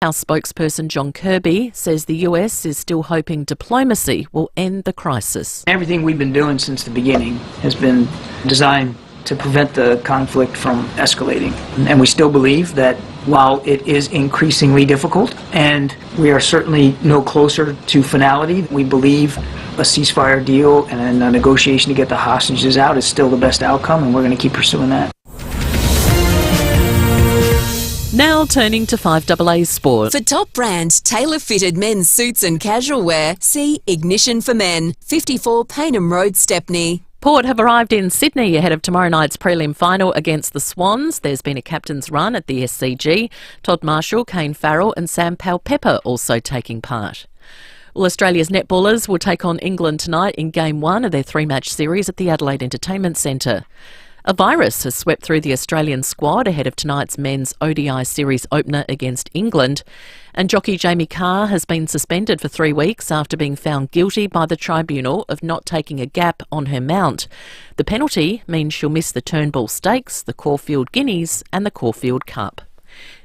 House spokesperson John Kirby says the US is still hoping diplomacy will end the crisis. Everything we've been doing since the beginning has been designed to prevent the conflict from escalating. And we still believe that while it is increasingly difficult, and we are certainly no closer to finality, we believe a ceasefire deal and a negotiation to get the hostages out is still the best outcome, and we're going to keep pursuing that. Now turning to 5AA Sport. For top brand, tailor-fitted men's suits and casual wear, see Ignition for Men, 54 Paynham Road, Stepney. Port have arrived in Sydney ahead of tomorrow night's prelim final against the Swans. There's been a captain's run at the SCG. Todd Marshall, Kane Farrell and Sam Powell-Pepper also taking part. Well, Australia's netballers will take on England tonight in Game 1 of their three-match series at the Adelaide Entertainment Centre. A virus has swept through the Australian squad ahead of tonight's men's ODI series opener against England. And jockey Jamie Carr has been suspended for 3 weeks after being found guilty by the tribunal of not taking a gap on her mount. The penalty means she'll miss the Turnbull Stakes, the Caulfield Guineas and the Caulfield Cup.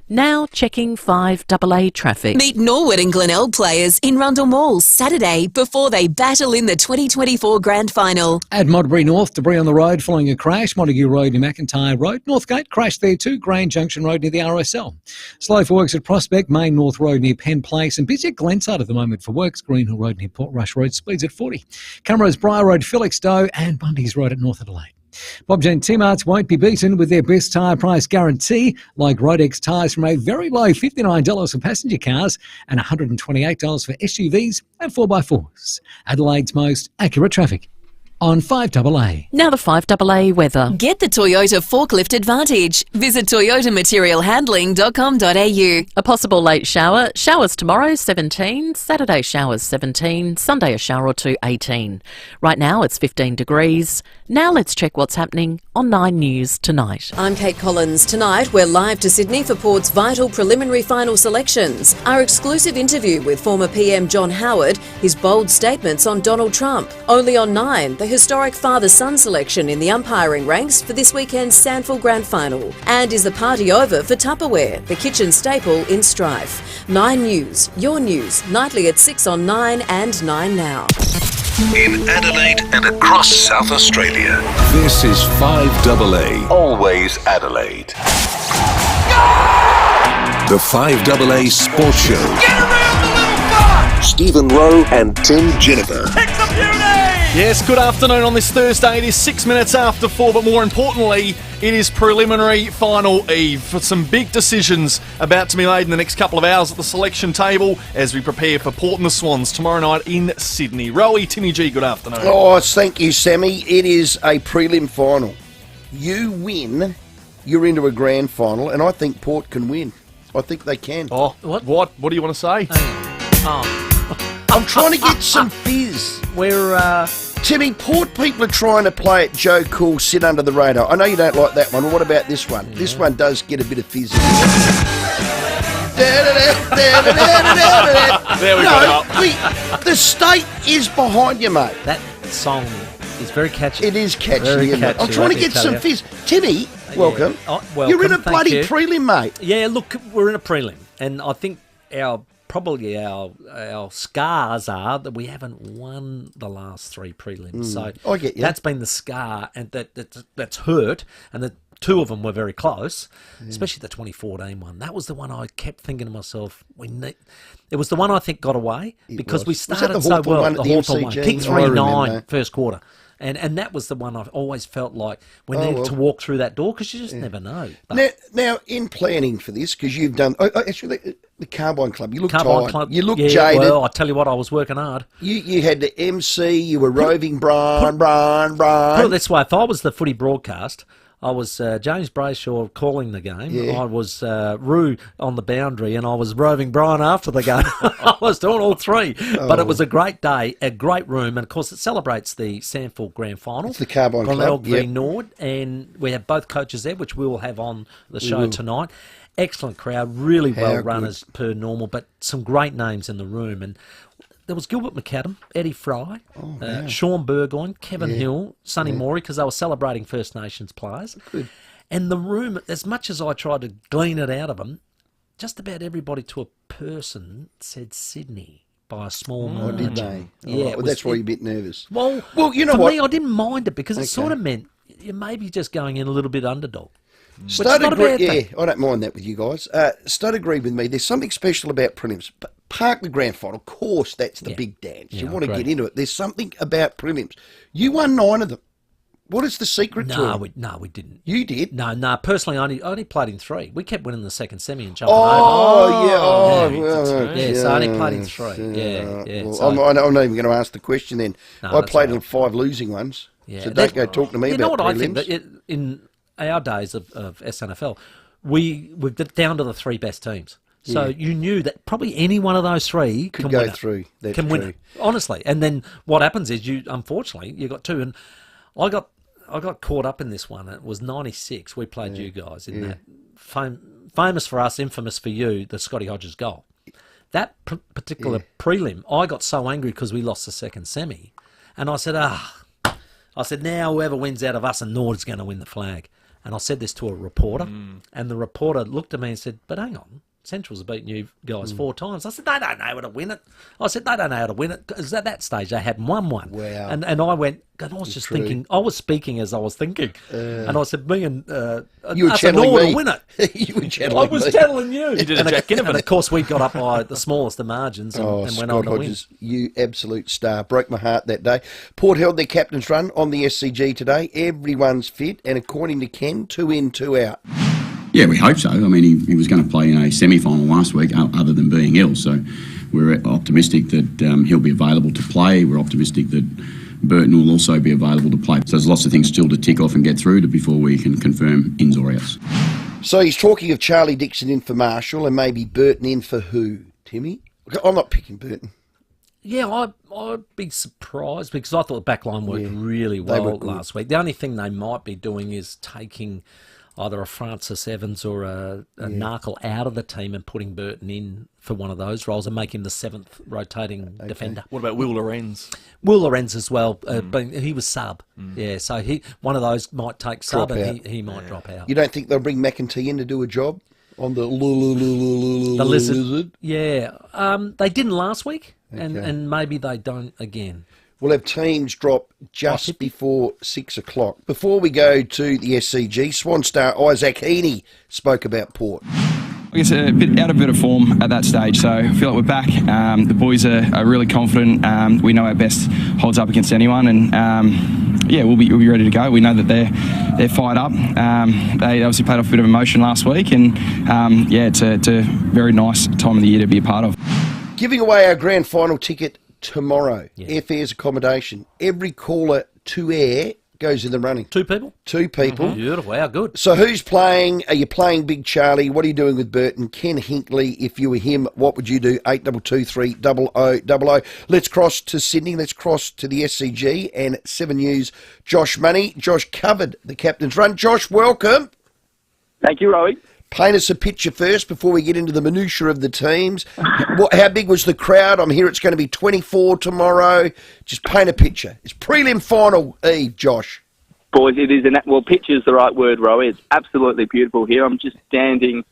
Now checking 5AA traffic. Meet Norwood and Glenelg players in Rundle Mall Saturday before they battle in the 2024 Grand Final. At Modbury North, debris on the road following a crash. Montague Road near McIntyre Road. Northgate, crash there too. Grange Junction Road near the RSL. Slow for works at Prospect, Main North Road near Penn Place. And busy at Glenside at the moment for works. Greenhill Road near Portrush Road, speeds at 40. Camrose Briar Road, Felixstowe and Bundy's Road at North Adelaide. Bob Jane T-Marts won't be beaten with their best tyre price guarantee, like Rodex tyres from a very low $59 for passenger cars and $128 for SUVs and 4x4s. Adelaide's most accurate traffic on 5AA. Now the 5AA weather. Get the Toyota forklift advantage. Visit toyotamaterialhandling.com.au. A possible late shower. Showers tomorrow, 17. Saturday showers, 17. Sunday a shower or two, 18. Right now it's 15 degrees. Now let's check what's happening on 9 News tonight. I'm Kate Collins. Tonight we're live to Sydney for Port's vital preliminary final selections. Our exclusive interview with former PM John Howard, his bold statements on Donald Trump. Only on 9, the historic father-son selection in the umpiring ranks for this weekend's SANFL Grand Final. And is the party over for Tupperware, the kitchen staple in strife? 9 News, your news, nightly at 6 on 9 and 9 Now. In Adelaide and across South Australia, this is 5AA, always Adelaide. The 5AA Sports Show. Get around the little bar! Stephen Rowe and Tim Jennifer. Pick the beauty! Yes, good afternoon on this Thursday. It is 6 minutes after 4, but more importantly, it is preliminary final eve for some big decisions about to be made in the next couple of hours at the selection table as we prepare for Port and the Swans tomorrow night in Sydney. Rowey, Timmy G, good afternoon. Oh, thank you, Sammy. It is a prelim final. You win, you're into a grand final, and I think Port can win. I think they can. Oh, what do you want to say? I'm trying to get some fizz. We're, Timmy, Port people are trying to play it Joe Cool, sit under the radar. I know you don't like that one, but what about this one? Yeah. This one does get a bit of fizz. There we go. The state is behind you, mate. That song is very catchy. It is catchy, very isn't it? catchy, I'm trying to get some fizz. Timmy, welcome. Oh, welcome. You're in a bloody prelim, mate. Yeah, look, we're in a prelim, and I think probably our scars are that we haven't won the last 3 prelims. So I get you. That's been the scar, and that's hurt, and the 2 of them were very close, especially the 2014 one. That was the one I kept thinking to myself, it was the one I think got away because we started so well. The Hawthorn one, kicked 3-9 first quarter. And that was the one I've always felt like we needed to walk through that door because you just never know. Now, in planning for this, because you've done... actually, the Carbine Club, you look tired. Club, you look jaded. Well, I tell you what, I was working hard. You had the MC, you were roving Brian. Put it this way, if I was the footy broadcast... I was James Brayshaw calling the game. Yeah. I was Roo on the boundary, and I was roving Brian after the game. I was doing all 3. But it was a great day, a great room, and of course it celebrates the SANFL Grand Final. It's the Carbine Club. v Nord, and we have both coaches there, which we will have on the show tonight. Excellent crowd, really well run as per normal, but some great names in the room. And there was Gilbert McAdam, Eddie Fry, Sean Burgoyne, Kevin Hill, Sonny Morey, because they were celebrating First Nations players. Good. And the room, as much as I tried to glean it out of them, just about everybody to a person said Sydney by a small Oh, margin. did they? Yeah, Well, that's why you're a bit nervous. Well, you know for what? me, I didn't mind it because it sort Okay. of meant you maybe just going in a little bit underdog. Stud not a bad yeah, thing. I don't mind that with you guys. Stud agreed with me. There's something special about prelims. Park the grand final, of course, that's the big dance. You Yeah, want to I get agree. into it. There's something about prelims. You won 9 of them. What is the secret to No, it? we didn't. You did? No. Personally, I only played in 3. We kept winning the second semi and jumping Oh, yeah. Oh, yeah. well, Yeah, so I only played in 3. Yeah. Well, So- I'm not even going to ask the question then. No, I that's played all in 5 losing ones. Yeah, So that's- don't go talk to me you about know what prelims. I think? That in our days of SNFL, we're down to the 3 best teams. So you knew that probably any one of those 3 Could can go win it. through. That's can win true. it, honestly. And then what happens is unfortunately, you got 2. And I got caught up in this one. It was 96. We played you guys in that. Famous for us, infamous for you, the Scotty Hodges goal. That particular prelim, I got so angry because we lost the second semi. And I said, now whoever wins out of us and Nord is going to win the flag. And I said this to a reporter, and the reporter looked at me and said, but hang on, Central's beaten you guys 4 times. I said, they don't know how to win it. I said, they don't know how to win it, because at that stage they hadn't won one. Wow. And I went, and I was just thinking, I was speaking as I was thinking. And I said, me and You were us and channeling Nord me. will win it. You were I channeling was me. telling you. You did a Jack and Ginnivan. of course, we got up by the smallest of margins and, and went on Scott to win. Hodges, you absolute star. Broke my heart that day. Port held their captain's run on the SCG today. Everyone's fit, and according to Ken, 2 in, 2 out. Yeah, we hope so. I mean, he was going to play in a semi-final last week, other than being ill. So we're optimistic that he'll be available to play. We're optimistic that Burton will also be available to play. So there's lots of things still to tick off and get through before we can confirm ins or outs. So he's talking of Charlie Dixon in for Marshall and maybe Burton in for who, Timmy? I'm not picking Burton. Yeah, I'd be surprised because I thought the back line worked really well worked good. last week. The only thing they might be doing is taking either a Francis Evans or a Narkle out of the team and putting Burton in for one of those roles and make him the 7th rotating defender. What about Will Lorenz? Will Lorenz as well, but he was sub. Yeah, so one of those might take sub Drop and out. he might drop out. You don't think they'll bring McEntee in to do a job on the Lizard. Yeah, they didn't last week, and maybe they don't again. We'll have teams drop just before 6 o'clock. Before we go to the SCG, Swan star Isaac Heaney spoke about Port. I guess a bit out of form at that stage, so I feel like we're back. The boys are really confident. We know our best holds up against anyone, and we'll be ready to go. We know that they're fired up. They obviously played off a bit of emotion last week, and it's a very nice time of the year to be a part of. Giving away our grand final ticket tomorrow. Airfares, accommodation. Every caller to air goes in the running. 2 people? 2 people. Beautiful, how good. So who's playing? Are you playing Big Charlie? What are you doing with Burton? Ken Hinkley, if you were him, what would you do? 8223 0000. Let's cross to Sydney. Let's cross to the SCG and 7 News. Josh Money. Josh covered the captain's run. Josh, welcome. Thank you, Rowey. Paint us a picture first before we get into the minutiae of the teams. How big was the crowd? I'm here. It's going to be 24 tomorrow. Just paint a picture. It's prelim final eve, Josh. Boys, it is picture's the right word, Rowey. It's absolutely beautiful here. I'm just standing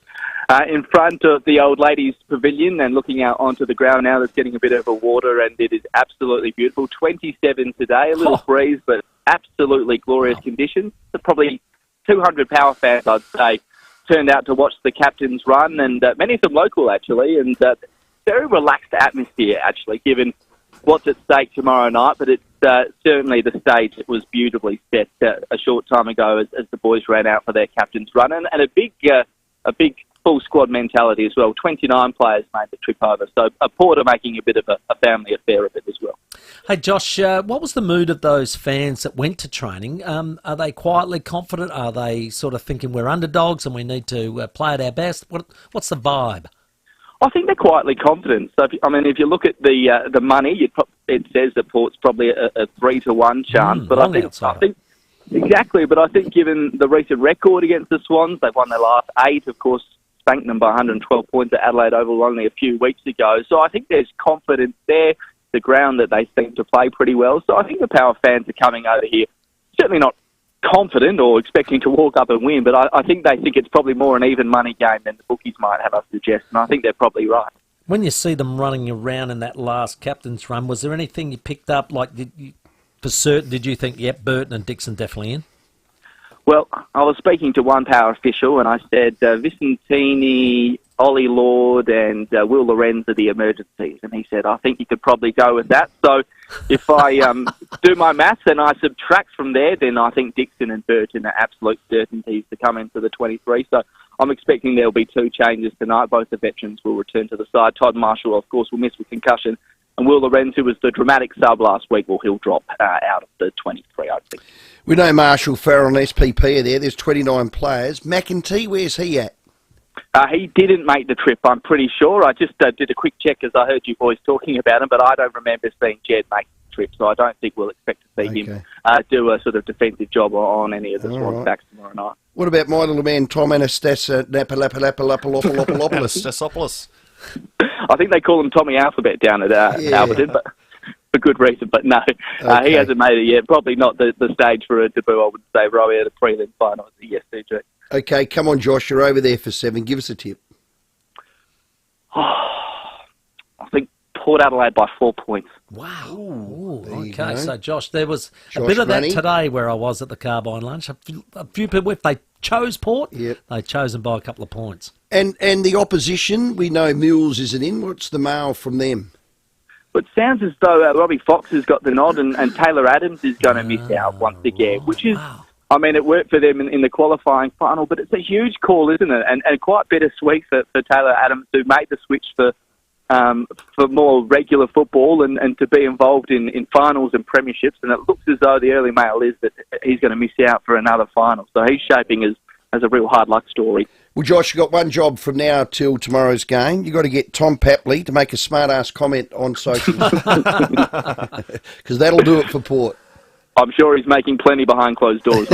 in front of the old ladies' pavilion and looking out onto the ground now. That's getting a bit over water, and it is absolutely beautiful. 27 today, a little breeze, but absolutely glorious conditions. So probably 200 power fans, I'd say, turned out to watch the captain's run, and many of them local, actually, and very relaxed atmosphere, actually, given what's at stake tomorrow night. But it's certainly the stage that was beautifully set a short time ago as the boys ran out for their captain's run, and a big full squad mentality as well. 29 players made the trip over, so Port are making a bit of a family affair of it as well. Hey, Josh, what was the mood of those fans that went to training? Are they quietly confident? Are they sort of thinking we're underdogs and we need to play at our best? What's the vibe? I think they're quietly confident. So, if you look at the money, it says that Port's probably a 3-1 chance. But I think exactly. But I think given the recent record against the Swans, they've won their last 8. Of course, spanked them by 112 points at Adelaide Oval only a few weeks ago. So I think there's confidence there. The ground that they seem to play pretty well. So I think the Power fans are coming over here, certainly not confident or expecting to walk up and win, but I think they think it's probably more an even money game than the bookies might have us suggest, and I think they're probably right. When you see them running around in that last captain's run, was there anything you picked up, like for certain, did you think, yep, Burton and Dixon definitely in? Well, I was speaking to one power official, and I said Vicentini, Ollie Lord, and Will Lorenz are the emergencies. And he said, I think you could probably go with that. So if I do my maths and I subtract from there, then I think Dixon and Burton are absolute certainties to come into the 23. So I'm expecting there'll be 2 changes tonight. Both the veterans will return to the side. Todd Marshall, of course, will miss with concussion. And Will Lorenz, who was the dramatic sub last week, he'll drop out of the 23, I think. We know Marshall, Farrell and SPP are there. There's 29 players. McEntee, where's he at? He didn't make the trip, I'm pretty sure. I just did a quick check as I heard you boys talking about him, but I don't remember seeing Jed make the trip, so I don't think we'll expect to see him do a sort of defensive job on any of the Swans backs tomorrow night. What about my little man, Tom Anastasopoulos? I think they call him Tommy Alphabet down at Alberton, but for good reason. But no, he hasn't made it yet. Probably not the stage for a debut, I would say. Rowey at a prelim final at the SCG. Okay, come on, Josh. You're over there for 7. Give us a tip. I think Port Adelaide by 4 points. Wow. Ooh, okay, so Josh, there was a bit of that today where I was at the Carbine lunch. A few people, if they chose Port, they chose them by a couple of points. And the opposition, we know Mills isn't in. What's the mail from them? But it sounds as though Robbie Fox has got the nod and Taylor Adams is going to miss out once again, which is, I mean, it worked for them in the qualifying final, but it's a huge call, isn't it? And quite bittersweet for Taylor Adams, who made the switch for more regular football and to be involved in finals and premierships. And it looks as though the early mail is that he's going to miss out for another final. So he's shaping as a real hard luck story. Well, Josh, you've got one job from now till tomorrow's game. You've got to get Tom Papley to make a smart-ass comment on socials. Because that'll do it for Port. I'm sure he's making plenty behind closed doors.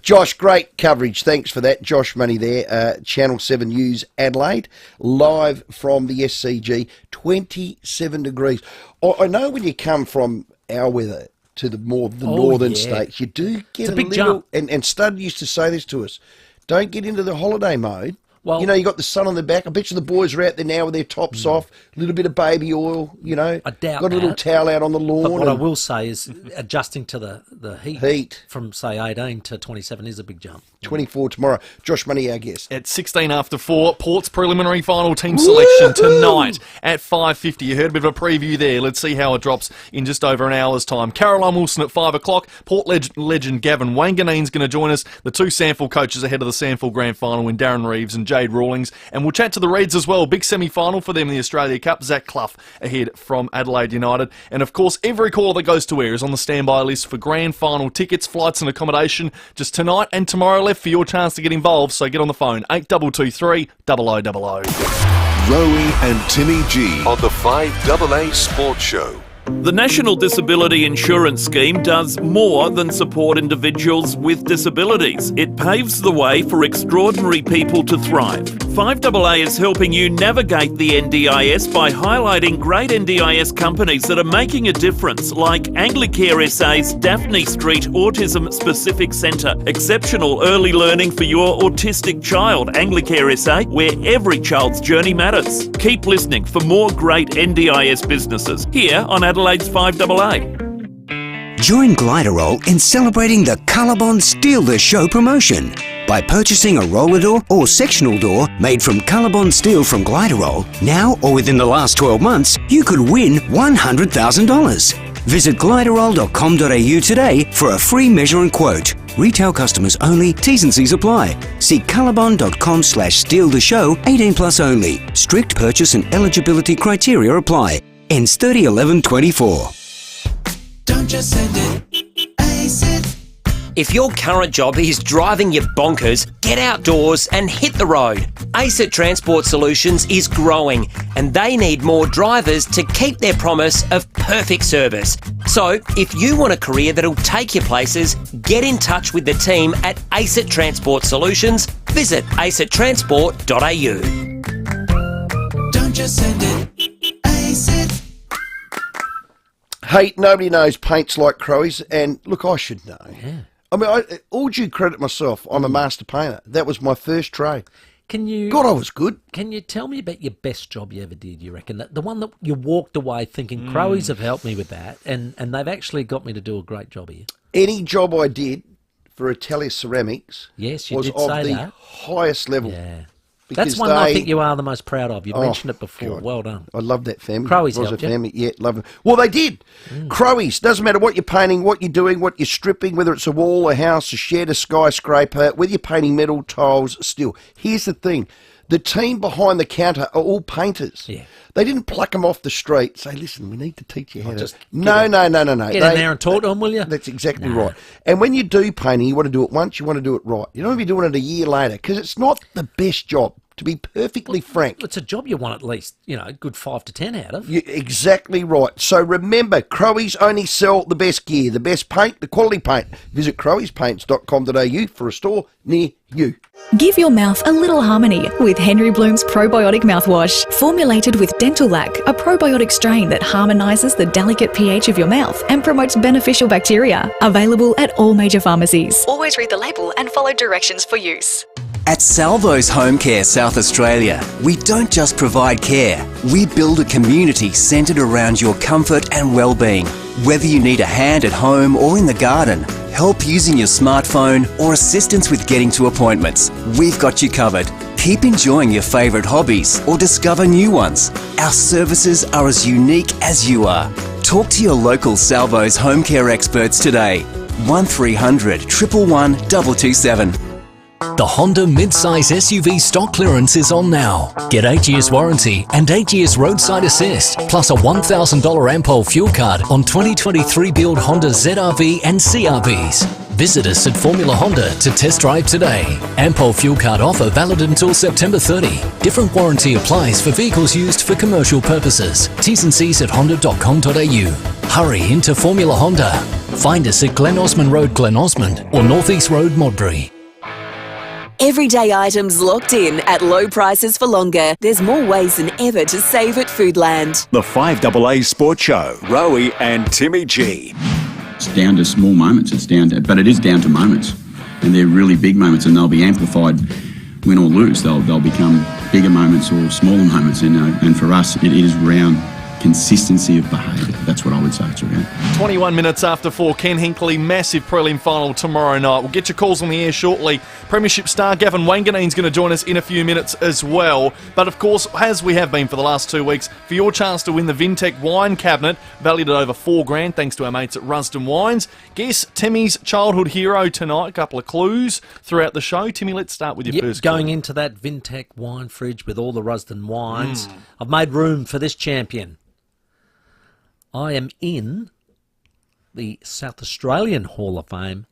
Josh, great coverage. Thanks for that. Josh Money there, Channel 7 News Adelaide, live from the SCG, 27 degrees. I know when you come from our weather to the northern states, you do get a big little... Jump. And Stud used to say this to us, don't get into the holiday mode. Well, you know, you got the sun on the back. I bet you the boys are out there now with their tops off, a little bit of baby oil, you know. I doubt got a little towel out on the lawn. But what I will say is adjusting to the heat from, say, 18 to 27 is a big jump. 24 tomorrow. Josh Money, our guest. At 16 after 4, Port's preliminary final team selection tonight at 5:50. You heard a bit of a preview there. Let's see how it drops in just over an hour's time. Caroline Wilson at 5 o'clock. Port legend Gavin Wanganeen's going to join us. The 2 SANFL coaches ahead of the SANFL Grand Final in Darren Reeves and Jade Rawlings. And we'll chat to the Reds as well. Big semi-final for them in the Australia Cup. Zach Clough ahead from Adelaide United. And of course, every caller that goes to air is on the standby list for Grand Final tickets, flights and accommodation just tonight and tomorrow left for your chance to get involved. So get on the phone, 8223 0000. Rowey and Timmy G on the FIVEAA Sports Show. The National Disability Insurance Scheme does more than support individuals with disabilities. It paves the way for extraordinary people to thrive. FIVEAA is helping you navigate the NDIS by highlighting great NDIS companies that are making a difference, like Anglicare SA's Daphne Street Autism Specific Centre. Exceptional early learning for your autistic child. Anglicare SA, where every child's journey matters. Keep listening for more great NDIS businesses here on Adelaide's FIVEAA. Join Gliderol in celebrating the Colorbond Steal the Show promotion. By purchasing a roller door or sectional door made from Colorbond Steel from Gliderol, now or within the last 12 months, you could win $100,000. Visit gliderol.com.au today for a free measure and quote. Retail customers only. T's and C's apply. See colorbond.com/steal the show. 18 plus only. Strict purchase and eligibility criteria apply. Ends 30/11/24. Don't just send it, ace it. If your current job is driving you bonkers, get outdoors and hit the road. ACET Transport Solutions is growing and they need more drivers to keep their promise of perfect service. So if you want a career that'll take you places, get in touch with the team at ACET Transport Solutions. Visit acettransport.au. Don't just send it, ace it. Hey, nobody knows paints like Crowies, and look, I should know. Yeah. I mean, all due credit myself, I'm a master painter. That was my first trade. Can you? God, I was good. Can you tell me about your best job you ever did, you reckon? The one that you walked away thinking, Crowies have helped me with that, and they've actually got me to do a great job here. Any job I did for Italia Ceramics yes, you was did of say the that. highest level. Yeah. That's one I think you are the most proud of. You mentioned it before. God. Well done. I love that family. Crowies was helped a you? family. Yeah, love them. Well, they did. Crowies, doesn't matter what you're painting, what you're doing, what you're stripping, whether it's a wall, a house, a shed, a skyscraper, whether you're painting metal, tiles, steel. Here's the thing. The team behind the counter are all painters. Yeah. They didn't pluck them off the street, say, listen, we need to teach you how to... Just No. Get in there and talk to them, will you? That's exactly right. And when you do painting, you want to do it once, you want to do it right. You don't want to be doing it a year later, because it's not the best job, to be perfectly frank. It's a job you want at least, a good 5 to 10 out of. You're exactly right. So remember, Crowies only sell the best gear, the best paint, the quality paint. Visit crowiespaints.com.au for a store near you. Give your mouth a little harmony with Henry Bloom's probiotic mouthwash. Formulated with Dental Lac, a probiotic strain that harmonises the delicate pH of your mouth and promotes beneficial bacteria. Available at all major pharmacies. Always read the label and follow directions for use. At Salvo's Home Care South Australia, we don't just provide care, we build a community centred around your comfort and well-being. Whether you need a hand at home or in the garden, help using your smartphone or assistance with getting to appointments, we've got you covered. Keep enjoying your favourite hobbies or discover new ones. Our services are as unique as you are. Talk to your local Salvo's Home Care experts today. 1300 111 227. The Honda mid-size SUV stock clearance is on now. Get 8 years warranty and 8 years roadside assist, plus a $1,000 Ampol fuel card on 2023 build Honda ZR-V and CR-Vs. Visit us at Formula Honda to test drive today. Ampol fuel card offer valid until September 30. Different warranty applies for vehicles used for commercial purposes. T's and C's at honda.com.au. Hurry into Formula Honda. Find us at Glen Osmond Road, Glen Osmond, or North East Road, Modbury. Everyday items locked in at low prices for longer. There's more ways than ever to save at Foodland. The 5AA Sports Show, Rowey and Timmy G. It's down to small moments. But it is down to moments, and they're really big moments, and they'll be amplified win or lose. They'll become bigger moments or smaller moments, and for us, it is around consistency of behaviour. That's what I would say it's around. 21 minutes after 4, Ken Hinkley, massive prelim final tomorrow night. We'll get your calls on the air shortly. Premiership star Gavin Wanganeen's going to join us in a few minutes as well. But of course, as we have been for the last 2 weeks, for your chance to win the Vintech wine cabinet, valued at over $4,000, thanks to our mates at Rusden Wines. Guess Timmy's childhood hero tonight. A couple of clues throughout the show. Timmy, let's start with your first Going clue. into that Vintech wine fridge with all the Rusden wines, I've made room for this champion. I am in the South Australian Hall of Fame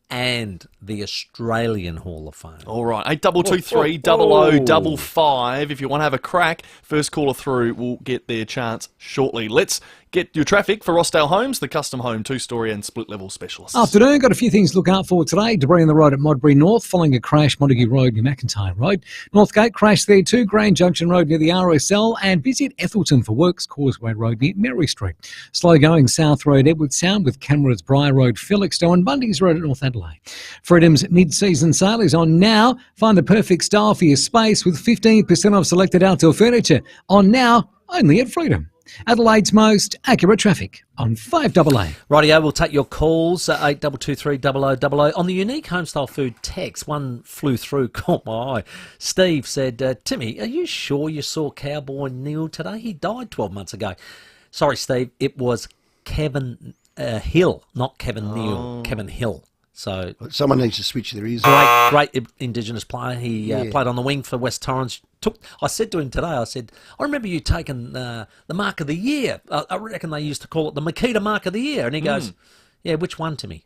and the Australian Hall of Fame. All right, 8223 0055. If you want to have a crack, first caller through will get their chance shortly. Let's get your traffic for Rossdale Homes, the custom home 2-storey and split-level specialists. Afternoon, got a few things to look out for today. Debris on the road at Modbury North, following a crash, Montague Road near McIntyre Road. Northgate crash there too, Grand Junction Road near the RSL, and busy at Ethelton for works, Causeway Road near Mary Street. Slow going South Road, Edward Sound with Cameras, Briar Road, Felixstowe and Bundy's Road at North Adelaide. Freedom's mid-season sale is on now. Find the perfect style for your space with 15% off selected outdoor furniture. On now, only at Freedom. Adelaide's most accurate traffic on 5AA. Rightio, we'll take your calls at 8223 0000. On the unique homestyle food text, one flew through, caught my eye. Steve said, Timmy, are you sure you saw Cowboy Neil today? He died 12 months ago. Sorry, Steve, it was Kevin Hill, not Kevin Neal, Kevin Hill. So someone needs to switch their ears. Great Indigenous player. He played on the wing for West Torrens. I said to him today, I remember you taking the Mark of the Year. I reckon they used to call it the Makita Mark of the Year. And he goes, yeah, which one, Timmy?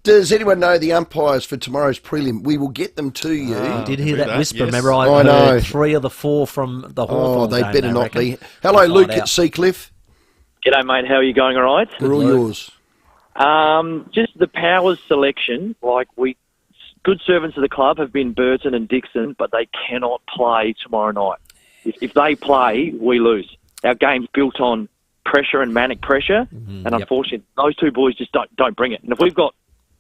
Does anyone know the umpires for tomorrow's prelim? We will get them to you. You did hear that whisper. Yes. Remember, I know. heard 3 of the 4 from the Hawthorn they game, better not reckon. be. Hello, Luke at Seacliff. G'day, mate. How are you going? All right? We're all yours. Just the powers selection, good servants of the club have been Burton and Dixon, but they cannot play tomorrow night. If they play, we lose. Our game's built on pressure and manic pressure, and unfortunately, those two boys just don't bring it. And if we've got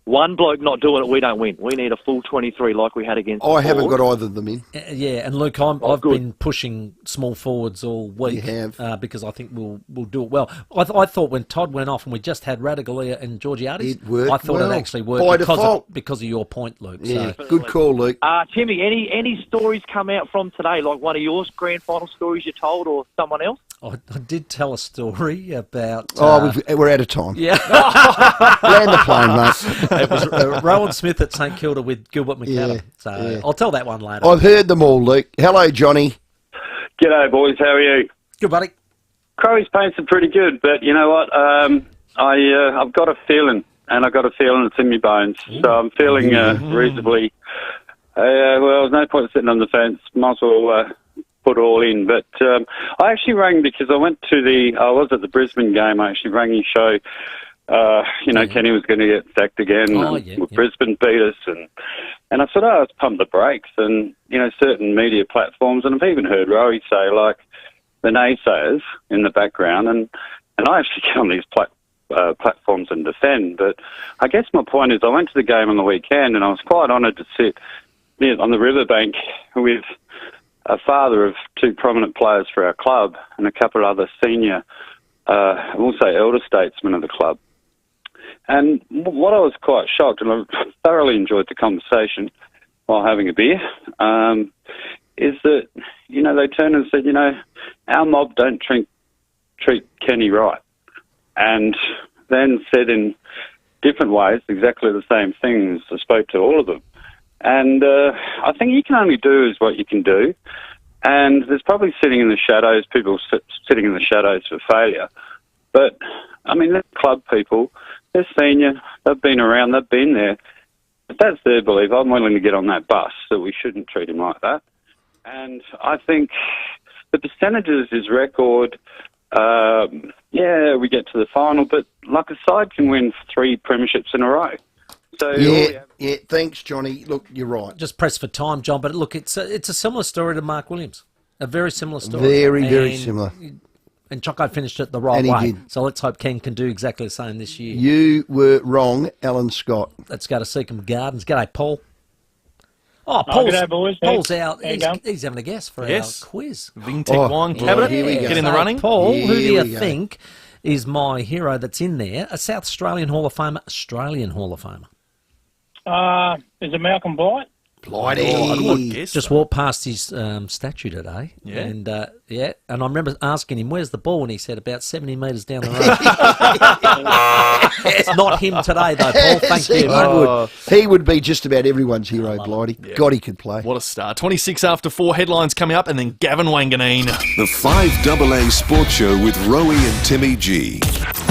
one bloke not doing it, we don't win. We need a full 23 like we had against. I haven't got either of them in. Yeah, and Luke, I've been pushing small forwards all week. You have. Because I think we'll do it well. I thought when Todd went off and we just had Radaglia and Georgiades, it worked I thought well. it actually worked By because of your point, Luke. Yeah, So. good call, Luke. Timmy, any stories come out from today, like one of your grand final stories you told or someone else? I did tell a story about... we're out of time. Yeah. Land the plane, mate. It was Rowan Smith at St Kilda with Gilbert McAdam. I'll tell that one later. I've heard them all, Luke. Hello, Johnny. G'day, boys. How are you? Good, buddy. Crowie's paints are pretty good, but you know what? I've got a feeling, and I've got a feeling it's in my bones. So I'm feeling reasonably... well, there's no point sitting on the fence. Might as well... put it all in, but I actually rang because I was at the Brisbane game. I actually rang your show. Kenny was going to get sacked again. Brisbane beat us, and I said, let's pump the brakes. And certain media platforms, and I've even heard Rowey say, like, the naysayers in the background, and I actually get on these platforms and defend. But I guess my point is, I went to the game on the weekend, and I was quite honoured to sit on the riverbank with a father of two prominent players for our club and a couple of other senior, we'll say elder statesmen of the club. And what I was quite shocked, and I thoroughly enjoyed the conversation while having a beer, is that, they turned and said, our mob don't treat Kenny right. And then said in different ways exactly the same things. I spoke to all of them. And I think you can only do is what you can do. And there's probably people sitting in the shadows for failure. But, I mean, they're club people. They're senior. They've been around. They've been there. If that's their belief, I'm willing to get on that bus that we shouldn't treat him like that. And I think the percentages is record. We get to the final, but like a side can win 3 premierships in a row. So thanks, Johnny. Look, you're right. Just press for time, John, but look, it's a similar story to Mark Williams. A very similar story. Very similar. And Choco finished it the right And he way. did. So let's hope Ken can do exactly the same this year. You were wrong, Alan Scott. Let's go to Seacombe Gardens. G'day, Paul. G'day, boys. Paul's out. How you going? He's having a guess for our quiz. Vintec wine cabinet. Here we go. Get in the running. Paul, Here who do you we go. think is my hero that's in there? A South Australian Hall of Famer, Australian Hall of Famer. Is it Malcolm Blight? Blighty. Just walked past his statue today. Yeah. And and I remember asking him, where's the ball? And he said, about 70 metres down the road. It's not him today, though, Paul. Thank you, mate. He would be just about everyone's hero, Blighty. Yeah. God, he could play. What a start. 26 after 4, headlines coming up, and then Gavin Wanganeen. The 5AA Sports Show with Rowey and Timmy G.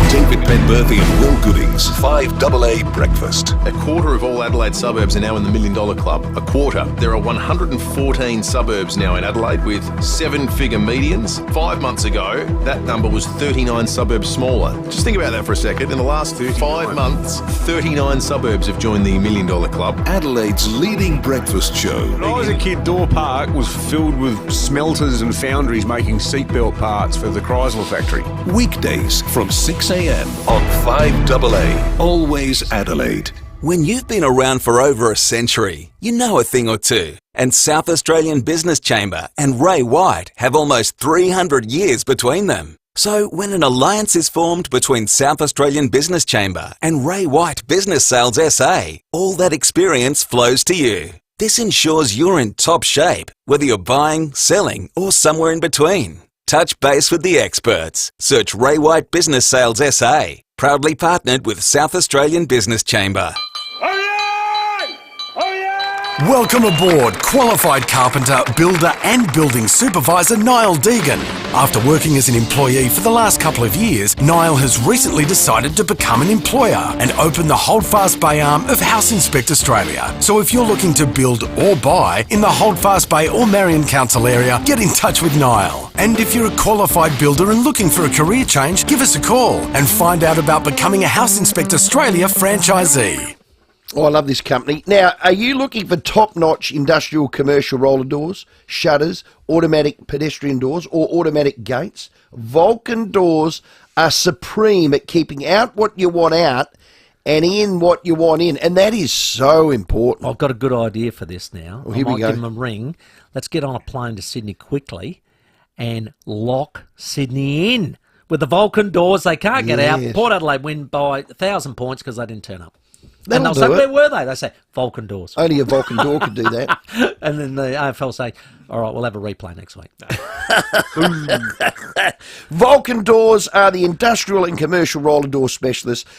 David Penberthy and Will Goodings. 5AA Breakfast. A quarter of all Adelaide suburbs are now in the $1 Million Club. A quarter. There are 114 suburbs now in Adelaide with 7-figure medians. 5 months ago, that number was 39 suburbs smaller. Just think about that for a second. In the last 5 months, 39 suburbs have joined the $1 Million Club. Adelaide's leading breakfast show. When I was a kid, Door Park was filled with smelters and foundries making seatbelt parts for the Chrysler factory. Weekdays from 6 a.m. on 5AA. Always Adelaide. When you've been around for over a century, you know a thing or two. And South Australian Business Chamber and Ray White have almost 300 years between them. So when an alliance is formed between South Australian Business Chamber and Ray White Business Sales SA, all that experience flows to you. This ensures you're in top shape, whether you're buying, selling, or somewhere in between. Touch base with the experts. Search Ray White Business Sales SA. Proudly partnered with South Australian Business Chamber. Welcome aboard qualified carpenter, builder and building supervisor Niall Deegan. After working as an employee for the last couple of years, Niall has recently decided to become an employer and open the Holdfast Bay arm of House Inspect Australia. So if you're looking to build or buy in the Holdfast Bay or Marion Council area, get in touch with Niall. And if you're a qualified builder and looking for a career change, give us a call and find out about becoming a House Inspect Australia franchisee. Oh, I love this company. Now, are you looking for top-notch industrial commercial roller doors, shutters, automatic pedestrian doors, or automatic gates? Vulcan Doors are supreme at keeping out what you want out and in what you want in, and that is so important. I've got a good idea for this now. Well, I here we might go. give them a ring. Let's get on a plane to Sydney quickly and lock Sydney in. With the Vulcan Doors, they can't get out. Port Adelaide win by 1,000 points because they didn't turn up. And they'll say, where were they? They say, Vulcan Doors. Only a Vulcan door could do that. And then the AFL say, all right, we'll have a replay next week. Vulcan Doors are the industrial and commercial roller door specialists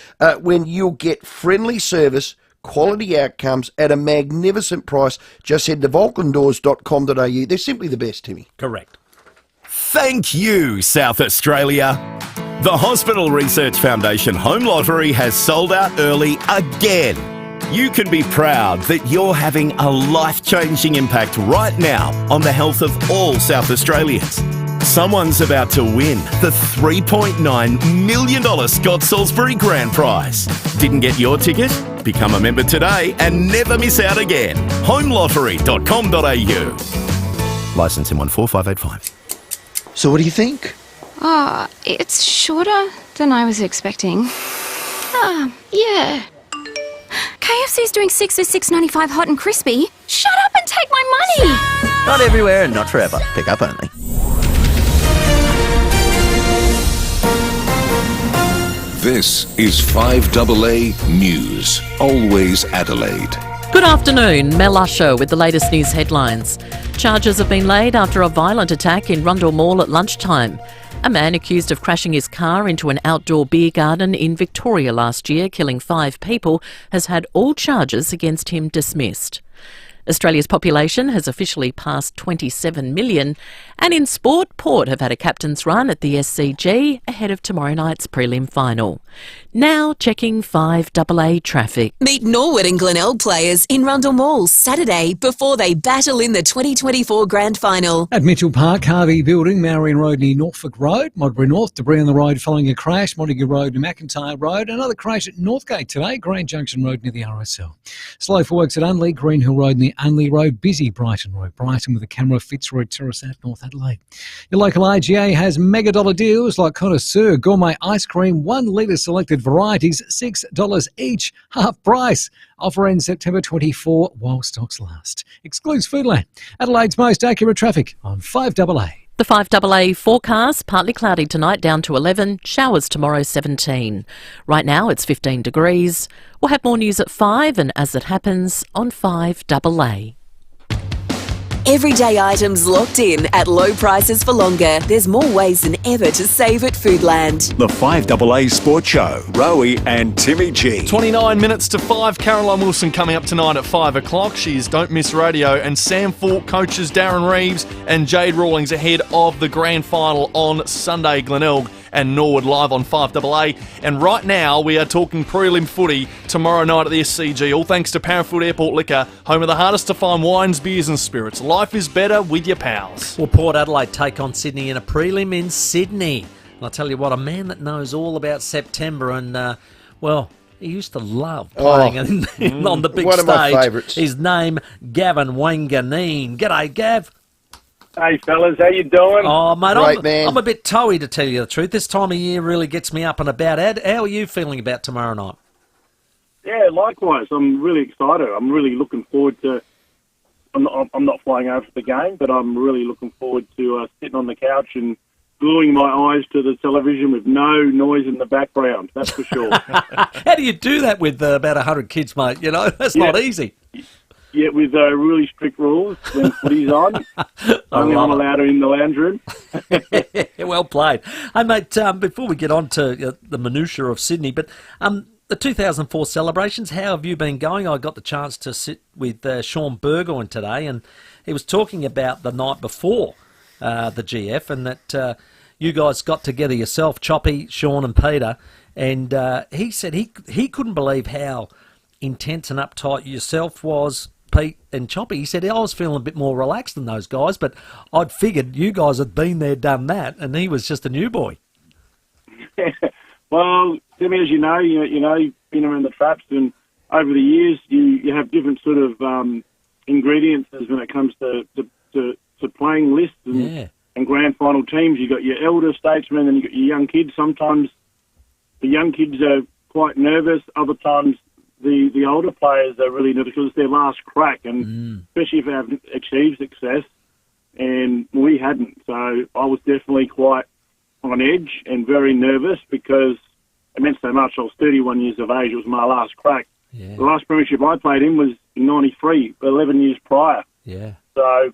when you'll get friendly service, quality outcomes at a magnificent price. Just head to vulcandoors.com.au. They're simply the best, Timmy. Correct. Thank you, South Australia. The Hospital Research Foundation Home Lottery has sold out early again. You can be proud that you're having a life-changing impact right now on the health of all South Australians. Someone's about to win the $3.9 million Scott Salisbury Grand Prize. Didn't get your ticket? Become a member today and never miss out again. homelottery.com.au. Licence in 14585. So what do you think? It's shorter than I was expecting. Yeah. KFC's doing 6 for $6.95 hot and crispy. Shut up and take my money! Not everywhere and not forever. Pick up only. This is 5AA News. Always Adelaide. Good afternoon, Mel Usher with the latest news headlines. Charges have been laid after a violent attack in Rundle Mall at lunchtime. A man accused of crashing his car into an outdoor beer garden in Victoria last year, killing 5 people, has had all charges against him dismissed. Australia's population has officially passed 27 million. And in sport, Port have had a captain's run at the SCG ahead of tomorrow night's prelim final. Now checking 5AA traffic. Meet Norwood and Glenelg players in Rundle Mall Saturday before they battle in the 2024 Grand Final. At Mitchell Park, Harvey Building, Marion Road near Norfolk Road, Modbury North, debris on the road following a crash, Montague Road to McIntyre Road, another crash at Northgate today, Grand Junction Road near the RSL. Slow for works at Unley, Green Hill Road near Unley Road, busy Brighton Road, Brighton with a camera, Fitzroy Terrace at North Adelaide. Your local IGA has mega dollar deals like Connoisseur Gourmet Ice Cream, 1 litre selected varieties, $6 each, half price. Offer ends September 24 while stocks last. Excludes Foodland. Adelaide's most accurate traffic on 5AA. The 5AA forecast, partly cloudy tonight down to 11, showers tomorrow 17. Right now it's 15 degrees. We'll have more news at 5 and as it happens on 5AA. Everyday items locked in at low prices for longer. There's more ways than ever to save at Foodland. The 5AA Sports Show, Rowey and Timmy G. 29 minutes to 5. Caroline Wilson coming up tonight at 5 o'clock. She's Don't Miss Radio. And SANFL coaches Darren Reeves and Jade Rawlings ahead of the grand final on Sunday. Glenelg and Norwood live on 5AA. And right now we are talking prelim footy tomorrow night at the SCG. All thanks to Parafoot Airport Liquor, home of the hardest to find wines, beers and spirits. Life is better with your pals. Well, Port Adelaide take on Sydney in a prelim in Sydney. And I'll tell you what, a man that knows all about September and, he used to love playing on the big one stage. One of my favourites. His name, Gavin Wanganeen. G'day, Gav. Hey, fellas, how you doing? Oh, mate, Great, man. I'm a bit toey, to tell you the truth. This time of year really gets me up and about. How are you feeling about tomorrow night? Yeah, likewise. I'm really excited. I'm really looking forward to... I'm not flying over to the game, but I'm really looking forward to sitting on the couch and gluing my eyes to the television with no noise in the background, that's for sure. How do you do that with about 100 kids, mate? You know, that's not easy. Yeah, with really strict rules when footy's on. Only I'm allowed in the lounge room. Well played. Hey, mate, before we get on to the minutiae of Sydney, but the 2004 celebrations, how have you been going? I got the chance to sit with Sean Burgoyne today, and he was talking about the night before the GF, and that you guys got together yourself, Choppy, Sean and Peter, and he said he couldn't believe how intense and uptight yourself was, Pete and Choppy. He said, I was feeling a bit more relaxed than those guys, but I'd figured you guys had been there, done that, and he was just a new boy. Well, Timmy, as you know, you've been around the traps, and over the years, you have different sort of ingredients when it comes to playing lists and grand final teams. You've got your elder statesmen and you've got your young kids. Sometimes the young kids are quite nervous. Other times the older players are really nervous because it's their last crack, and especially if they have achieved success. And we hadn't. So I was definitely quite on edge and very nervous because it meant so much. I was 31 years of age. It was my last crack. Yeah. The last premiership I played in was in 93, 11 years prior. Yeah. So,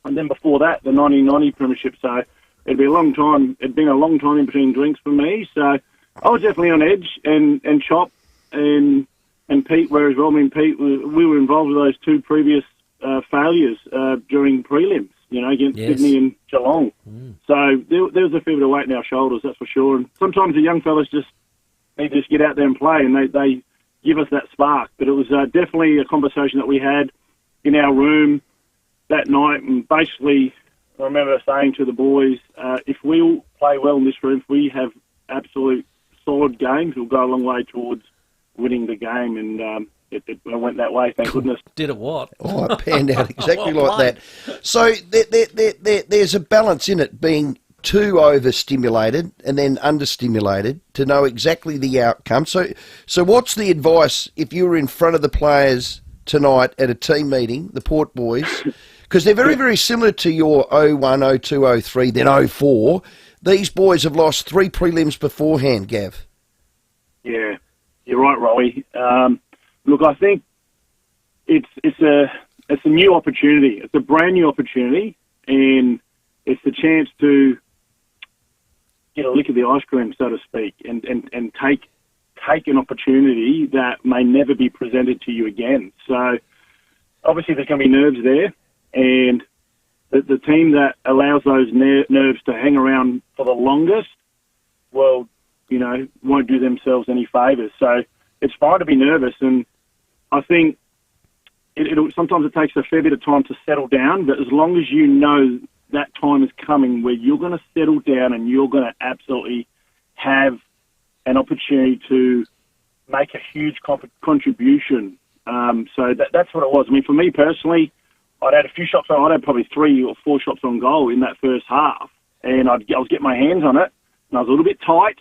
and then before that, the 1990 premiership. So it'd be a long time. It'd been a long time in between drinks for me. So I was definitely on edge, and Chop and Pete were as well. I mean, Pete, we were involved with those two previous failures during prelims, against Sydney and Geelong. So there was a fair bit of weight in our shoulders, that's for sure. And sometimes the young fellas just need to just get out there and play, and they give us that spark. But it was definitely a conversation that we had in our room that night, and basically I remember saying to the boys, if we'll play well in this room, if we have absolute solid games, we'll go a long way towards winning the game. And it went that way, thank goodness. Did it what? Oh, it panned out exactly like that. So there's a balance in it, being too overstimulated and then understimulated to know exactly the outcome. So what's the advice if you were in front of the players tonight at a team meeting, the Port boys, because they're very, very similar to your 01, 02, 03, then 04. These boys have lost 3 prelims beforehand, Gav. Yeah, you're right, Rowey. Look, I think it's a new opportunity. It's a brand new opportunity, and it's the chance to get a lick of the ice cream, so to speak, and take an opportunity that may never be presented to you again. So obviously there's going to be nerves there, and the team that allows those nerves to hang around for the longest, well, won't do themselves any favours. So it's fine to be nervous, and I think sometimes it takes a fair bit of time to settle down, but as long as you know that time is coming where you're going to settle down and you're going to absolutely have an opportunity to make a huge contribution. So that's what it was. I mean, for me personally, I'd had a few shots on. I'd had probably 3 or 4 shots on goal in that first half, and I was getting my hands on it, and I was a little bit tight,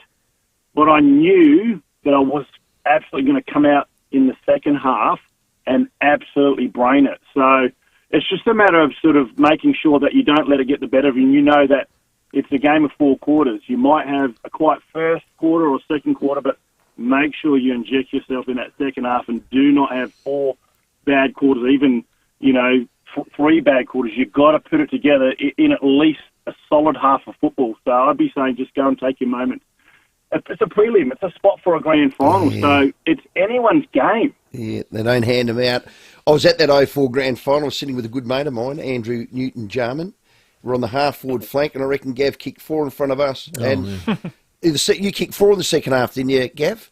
but I knew that I was absolutely going to come out in the second half and absolutely brain it. So it's just a matter of sort of making sure that you don't let it get the better of you, and you know that it's a game of 4 quarters. You might have a quiet first quarter or second quarter, but make sure you inject yourself in that second half and do not have 4 bad quarters, even, 3 bad quarters. You've got to put it together in at least a solid half of football. So I'd be saying just go and take your moment. It's a prelim. It's a spot for a grand final. So it's anyone's game. Yeah, they don't hand them out. I was at that 04 grand final sitting with a good mate of mine, Andrew Newton-Jarman. We're on the half-forward flank, and I reckon Gav kicked 4 in front of us. You kicked 4 in the second half, didn't you, Gav?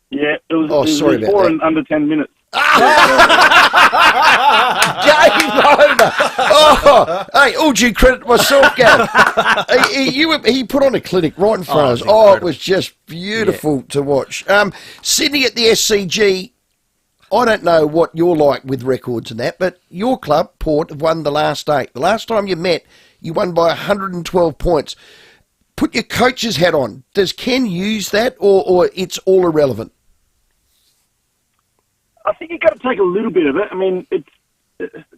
Yeah, it was, sorry about 4 that. in under 10 minutes. Game over. Oh, hey, all due credit to myself, Gav. He put on a clinic right in front of us. Oh, it was just beautiful to watch. Sydney at the SCG, I don't know what you're like with records and that, but your club, Port, have won the last 8. The last time you met, you won by 112 points. Put your coach's hat on. Does Ken use that, or it's all irrelevant? I think you've got to take a little bit of it. I mean, it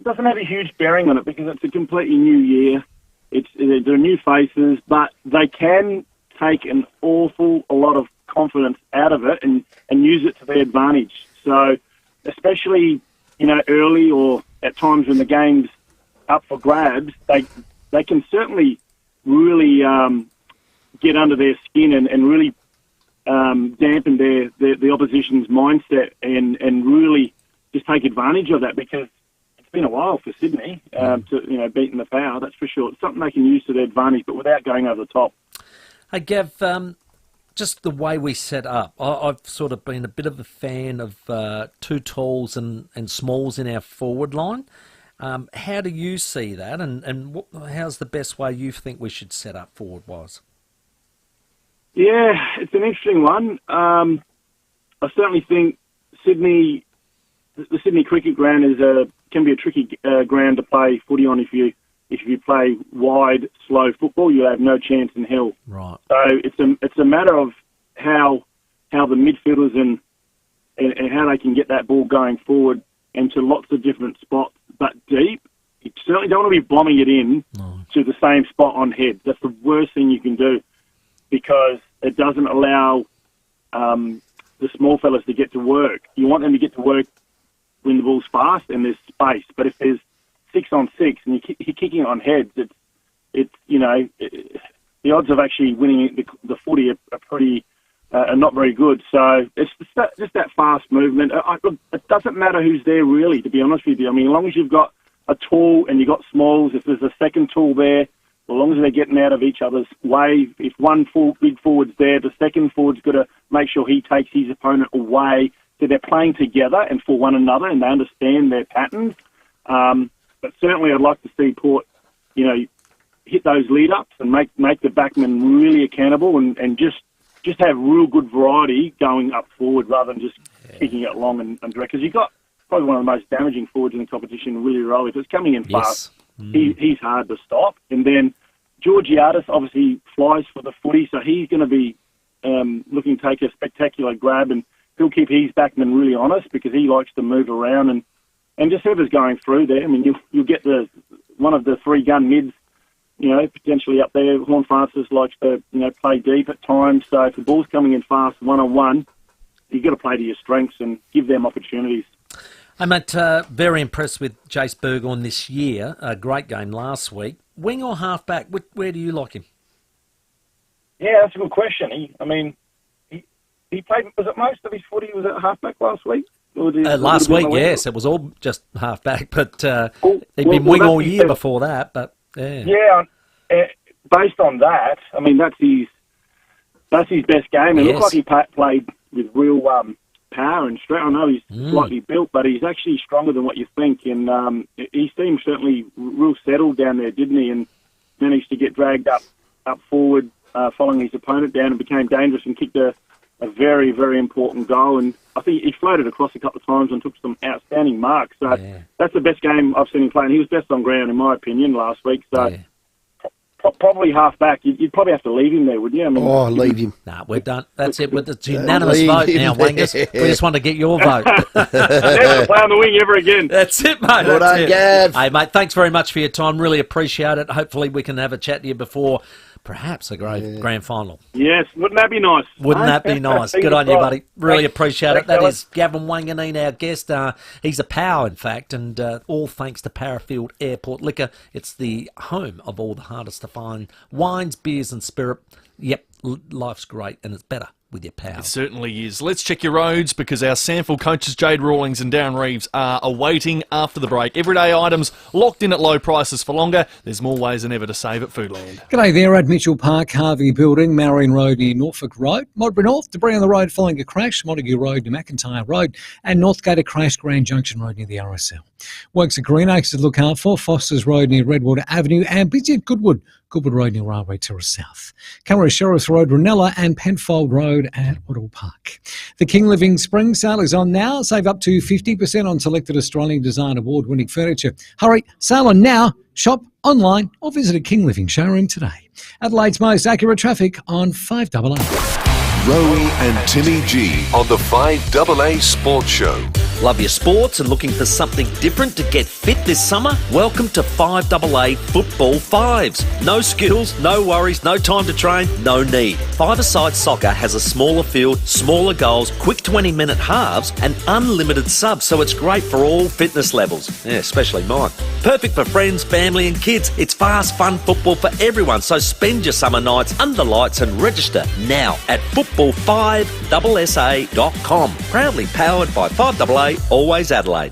doesn't have a huge bearing on it because it's a completely new year. There are new faces, but they can take an awful lot of confidence out of it and use it to their advantage. So, especially, early or at times when the game's up for grabs, they can certainly really get under their skin and really dampen the opposition's mindset and really just take advantage of that, because it's been a while for Sydney to beating the power, that's for sure. It's something they can use to their advantage, but without going over the top. Hey, Gav, just the way we set up, I've sort of been a bit of a fan of 2 talls and smalls in our forward line. How do you see that, and how's the best way you think we should set up forward-wise? Yeah, it's an interesting one. I certainly think Sydney, the Sydney Cricket Ground can be a tricky ground to play footy on. If you play wide, slow football, you have no chance in hell. Right. So it's a matter of how the midfielders and how they can get that ball going forward into lots of different spots, but deep. You certainly don't want to be bombing it in to the same spot on head. That's the worst thing you can do, because it doesn't allow the small fellas to get to work. You want them to get to work when the ball's fast and there's space. But if there's 6-on-6 and you're kicking it on heads, the odds of actually winning the footy are pretty are not very good. So it's just that fast movement. It doesn't matter who's there, really, to be honest with you. I mean, as long as you've got a tall and you've got smalls, if there's a second tall there, as long as they're getting out of each other's way, if one big forward's there, the second forward's got to make sure he takes his opponent away. So they're playing together and for one another, and they understand their patterns. But certainly I'd like to see Port, hit those lead-ups and make the backmen really accountable and just have real good variety going up forward rather than just kicking it long and direct. Because you've got probably one of the most damaging forwards in the competition, Willie Rowey. If it's coming in fast, he's hard to stop. And then Georgiadis obviously flies for the footy, so he's going to be looking to take a spectacular grab, and he'll keep his backman really honest because he likes to move around and just whoever's going through there. I mean, you'll get one of the three gun mids, potentially up there. Horn Francis likes to, play deep at times. So if the ball's coming in fast, one-on-one, you've got to play to your strengths and give them opportunities. I'm very impressed with Jace Burgoyne this year. A great game last week. Wing or halfback, where do you like him? Yeah, that's a good question. He played, was it most of his footy was at halfback last week? Last week, yes. It was all just halfback, but he'd been wing all year before that. But yeah, based on that, I mean that's his best game. It looked like he played with real power and strength. I know he's slightly built, but he's actually stronger than what you think. And he seemed certainly real settled down there, didn't he? And managed to get dragged up forward, following his opponent down, and became dangerous and kicked a very, very important goal. And I think he floated across a couple of times and took some outstanding marks. So that's the best game I've seen him play. And he was best on ground, in my opinion, last week. So probably half-back. You'd probably have to leave him there, wouldn't you? I mean, leave him. Nah, we're done. That's it. It's a unanimous vote now, Wangus. We just want to get your vote. Never play on the wing ever again. That's it, mate. Well done, Gav. Hey, mate, thanks very much for your time. Really appreciate it. Hopefully we can have a chat to you before perhaps a grand final. Yes, wouldn't that be nice? Wouldn't that be nice? Good on you, buddy. Really appreciate it. That is Gavin Wanganeen, our guest. He's a power, in fact, and all thanks to Parafield Airport Liquor. It's the home of all the hardest to find wines, beers and spirit. Yep, life's great, and it's better with your power. It certainly is. Let's check your roads because our SANFL coaches Jade Rawlings and Darren Reeves are awaiting after the break. Everyday items locked in at low prices for longer. There's more ways than ever to save at Foodland. G'day there at Mitchell Park, Harvey Building, Marion Road near Norfolk Road, Modbury North, Debris on the Road following a crash, Montague Road near McIntyre Road, and Northgate a crash, Grand Junction Road near the RSL. Works at Green Oaks to look out for, Foster's Road near Redwater Avenue, and busy at Goodwood Road near Railway Terrace South. Camera Sheriff's Road, Ranella, and Penfold Road at Waddle Park. The King Living Spring Sale is on now. Save up to 50% on selected Australian Design Award-winning furniture. Hurry, sale on now. Shop online or visit a King Living showroom today. Adelaide's most accurate traffic on 5AA. Rowey and Timmy G on the 5AA Sports Show. Love your sports and looking for something different to get fit this summer? Welcome to 5AA Football Fives. No skills, no worries, no time to train, no need. Five-a-side soccer has a smaller field, smaller goals, quick 20-minute halves and unlimited subs, so it's great for all fitness levels. Yeah, especially mine. Perfect for friends, family and kids. It's fast, fun football for everyone, so spend your summer nights under lights and register now at football5ssa.com. Proudly powered by 5AA, Always Adelaide.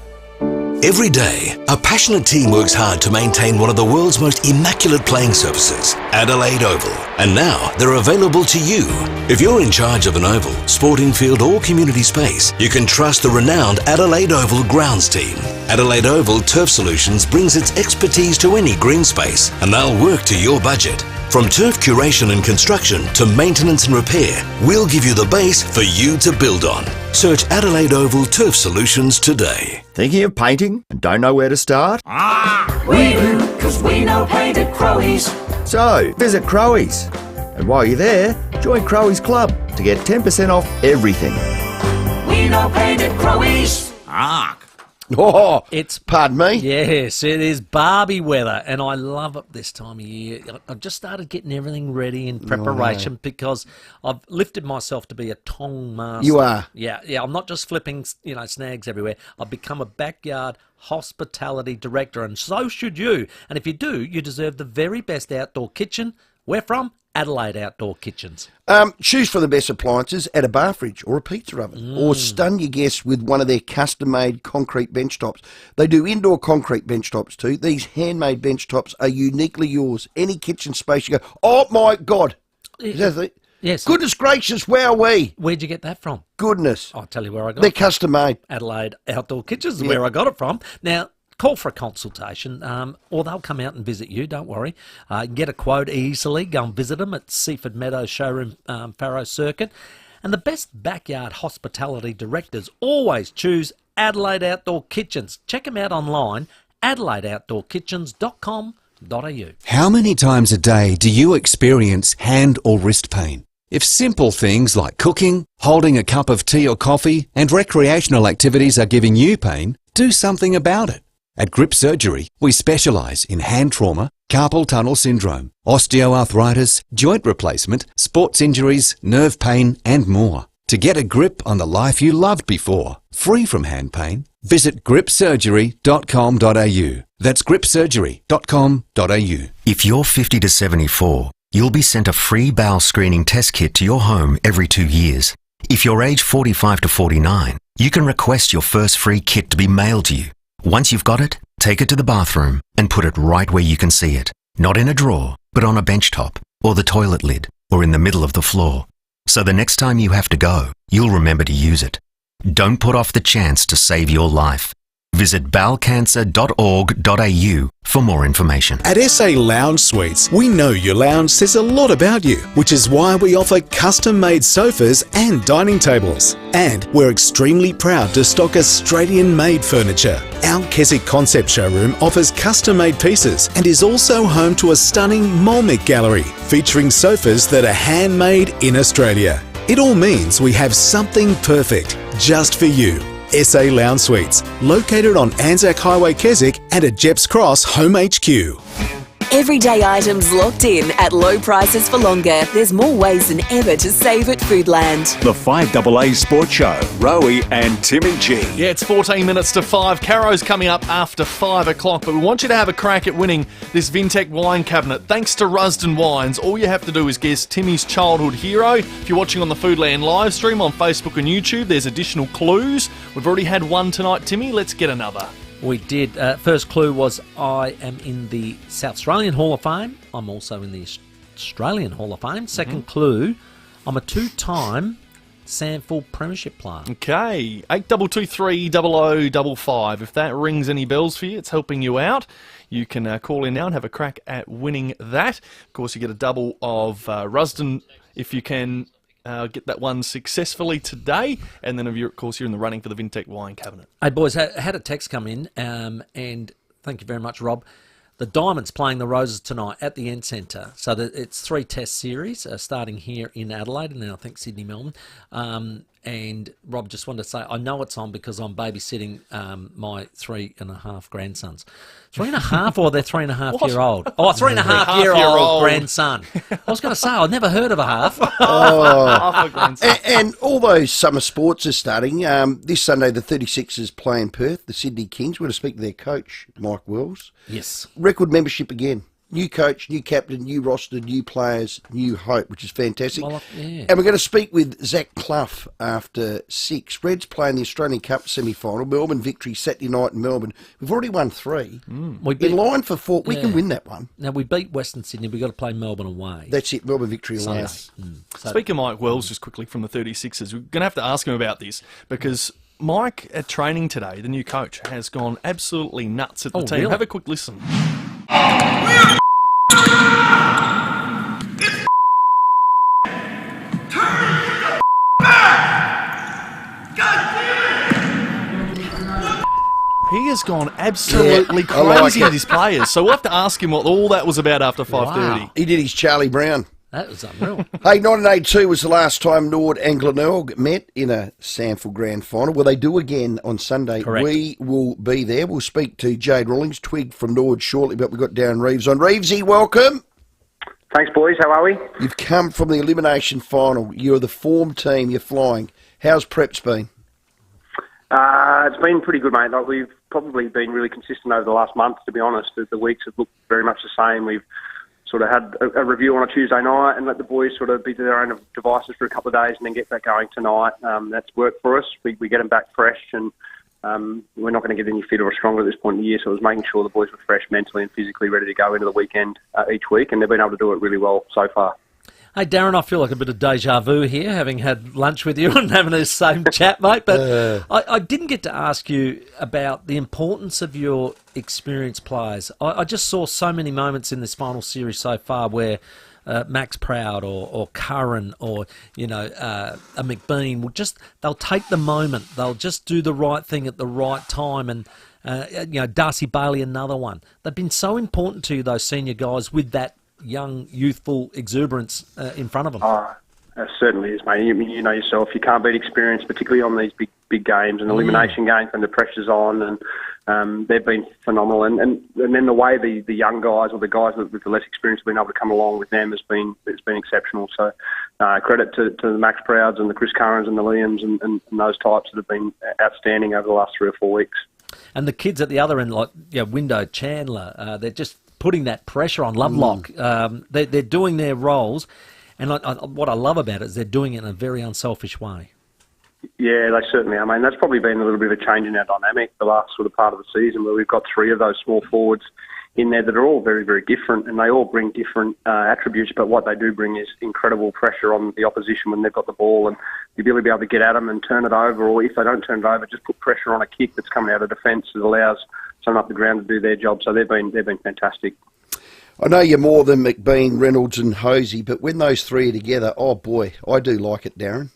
Every day, a passionate team works hard to maintain one of the world's most immaculate playing surfaces, Adelaide Oval. And now, they're available to you. If you're in charge of an oval, sporting field or community space, you can trust the renowned Adelaide Oval grounds team. Adelaide Oval Turf Solutions brings its expertise to any green space, and they'll work to your budget. From turf curation and construction to maintenance and repair, we'll give you the base for you to build on. Search Adelaide Oval Turf Solutions today. Thinking of painting and don't know where to start? We do, because we know paint at Crowey's. So, visit Crowey's. And while you're there, join Crowey's Club to get 10% off everything. We know paint at Crowey's. Oh, it's pardon me. Yes, it is Barbie weather, and I love it this time of year. I've just started getting everything ready in preparation because I've lifted myself to be a tong master. You are. Yeah. I'm not just flipping, snags everywhere. I've become a backyard hospitality director, and so should you. And if you do, you deserve the very best outdoor kitchen. Where from? Adelaide Outdoor Kitchens. Choose from the best appliances at a bar fridge or a pizza oven, or stun your guests with one of their custom-made concrete bench tops. They do indoor concrete bench tops too. These handmade bench tops are uniquely yours. Any kitchen space you go, oh my God. Yes. Goodness gracious, wowee. Where'd you get that from? Goodness. I'll tell you where I got They're it from. custom-made. Adelaide Outdoor Kitchens is where I got it from. Now, call for a consultation, or they'll come out and visit you, don't worry. Get a quote easily. Go and visit them at Seaford Meadows Showroom, Farrow Circuit. And the best backyard hospitality directors always choose Adelaide Outdoor Kitchens. Check them out online, adelaideoutdoorkitchens.com.au. How many times a day do you experience hand or wrist pain? If simple things like cooking, holding a cup of tea or coffee, and recreational activities are giving you pain, do something about it. At Grip Surgery, we specialise in hand trauma, carpal tunnel syndrome, osteoarthritis, joint replacement, sports injuries, nerve pain and more. To get a grip on the life you loved before, free from hand pain, visit gripsurgery.com.au. That's gripsurgery.com.au. If you're 50 to 74, you'll be sent a free bowel screening test kit to your home every 2 years. If you're age 45 to 49, you can request your first free kit to be mailed to you. Once you've got it, take it to the bathroom and put it right where you can see it. Not in a drawer, but on a bench top, or the toilet lid, or in the middle of the floor. So the next time you have to go, you'll remember to use it. Don't put off the chance to save your life. Visit bowelcancer.org.au for more information. At SA Lounge Suites, we know your lounge says a lot about you, which is why we offer custom-made sofas and dining tables. And we're extremely proud to stock Australian-made furniture. Our Keswick Concept Showroom offers custom-made pieces and is also home to a stunning Molmick gallery featuring sofas that are handmade in Australia. It all means we have something perfect just for you. SA Lounge Suites, located on Anzac Highway, Keswick, and at Jeps Cross Home HQ. Everyday items locked in at low prices for longer. There's more ways than ever to save at Foodland. The 5AA Sports Show, Rowey and Timmy G. Yeah, it's 14 minutes to 5. Caro's coming up after 5 o'clock, but we want you to have a crack at winning this Vintec wine cabinet. Thanks to Rusden Wines, all you have to do is guess Timmy's childhood hero. If you're watching on the Foodland live stream on Facebook and YouTube, there's additional clues. We've already had one tonight, Timmy. Let's get another. We did. First clue was I am in the South Australian Hall of Fame. I'm also in the Australian Hall of Fame. Second clue, I'm a two-time SANFL Premiership player. Okay, 8223 If that rings any bells for you, it's helping you out. You can call in now and have a crack at winning that. Of course, you get a double of Rusden if you can get that one successfully today, and then of course you're in the running for the Vintec wine cabinet. Hey boys, I had a text come in, and thank you very much, Rob. The Diamonds playing the Roses tonight at the End Centre. So it's 3 test series starting here in Adelaide and then I think Sydney, Melbourne. And Rob, just wanted to say, I know it's on because I'm babysitting my 3.5 grandsons. 3.5 or they're 3.5-year-old? Oh, 3.5-year-old grandson. I was going to say, I've never heard of a half. And all those summer sports are starting. This Sunday, the 36ers play in Perth, the Sydney Kings. We're going to speak to their coach, Mike Wells. Yes. Record membership again. New coach, new captain, new roster, new players, new hope, which is fantastic. Well, yeah. And we're going to speak with Zach Clough after 6. Reds playing the Australian Cup semi-final. Melbourne victory Saturday night in Melbourne. We've already won 3. In line for 4. We can win that one. Now, we beat Western Sydney. We've got to play Melbourne away. That's it, Melbourne victory away. Speaking of Mike Wells, just quickly from the 36ers, we're going to have to ask him about this because Mike, at training today, the new coach, has gone absolutely nuts at the team. Really? Have a quick listen. has gone absolutely Yeah, I like crazy it. with his players. So we'll have to ask him what all that was about after 5:30. He did his Charlie Brown. That was unreal. Hey, 1982 was the last time Nord and Glenelg met in a SANFL Grand Final. Well, they do again on Sunday. Correct. We will be there. We'll speak to Jade Rawlings, Twig from Nord shortly, but we've got Darren Reeves on. Reevesy, welcome. Thanks, boys. How are we? You've come from the elimination final. You're the form team. You're flying. How's preps been? It's been pretty good, mate. Like, we've probably been really consistent over the last month, to be honest. The weeks have looked very much the same. We've sort of had a review on a Tuesday night and let the boys sort of be to their own devices for a couple of days and then get back going tonight. That's worked for us. We get them back fresh, and we're not going to get any fitter or stronger at this point in the year, so it was making sure the boys were fresh mentally and physically ready to go into the weekend each week, and they've been able to do it really well so far. Hey, Darren, I feel like a bit of deja vu here, having had lunch with you and having the same chat, mate. But I didn't get to ask you about the importance of your experienced players. I just saw so many moments in this final series so far where Max Proud or Curran or, a McBean they'll take the moment. They'll just do the right thing at the right time. And, Darcy Bailey, another one. They've been so important to you, those senior guys, with that young, youthful exuberance in front of them. Oh, it certainly is, mate. You know yourself, you can't beat experience, particularly on these big games and elimination games when the pressure's on, and they've been phenomenal. And then the way the young guys or the guys with the less experience have been able to come along with them it's been exceptional. So credit to the Max Prouds and the Chris Currans and the Liams and those types that have been outstanding over the last 3 or 4 weeks. And the kids at the other end, like Window, Chandler, they're just putting that pressure on Lovelock. They're doing their roles, and what I love about it is they're doing it in a very unselfish way. Yeah, they certainly are. I mean, that's probably been a little bit of a change in our dynamic the last sort of part of the season, where we've got 3 of those small forwards in there that are all very, very different, and they all bring different attributes, but what they do bring is incredible pressure on the opposition when they've got the ball, and the ability to be able to get at them and turn it over, or if they don't turn it over, just put pressure on a kick that's coming out of defence that allows someone up the ground to do their job. So they've been fantastic. I know you're more than McBean, Reynolds and Hosey, but when those 3 are together, oh boy, I do like it, Darren.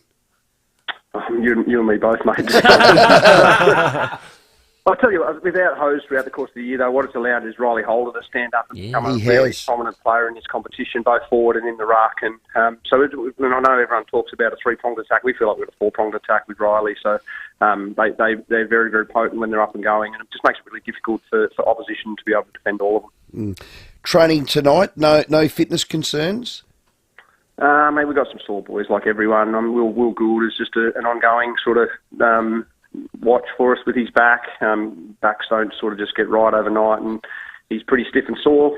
You and me both, mate. I'll tell you, without Hose throughout the course of the year, though, what it's allowed is Riley Holder to stand up and become a really prominent player in this competition, both forward and in the ruck. And so when I know everyone talks about a 3-pronged attack, we feel like we've got a 4-pronged attack with Riley. So they're very, very potent when they're up and going, and it just makes it really difficult for opposition to be able to defend all of them. Training tonight, no fitness concerns? Mate, we've got some sore boys like everyone. Will Gould is just an ongoing sort of watch for us with his back. Backs don't sort of just get right overnight, and he's pretty stiff and sore.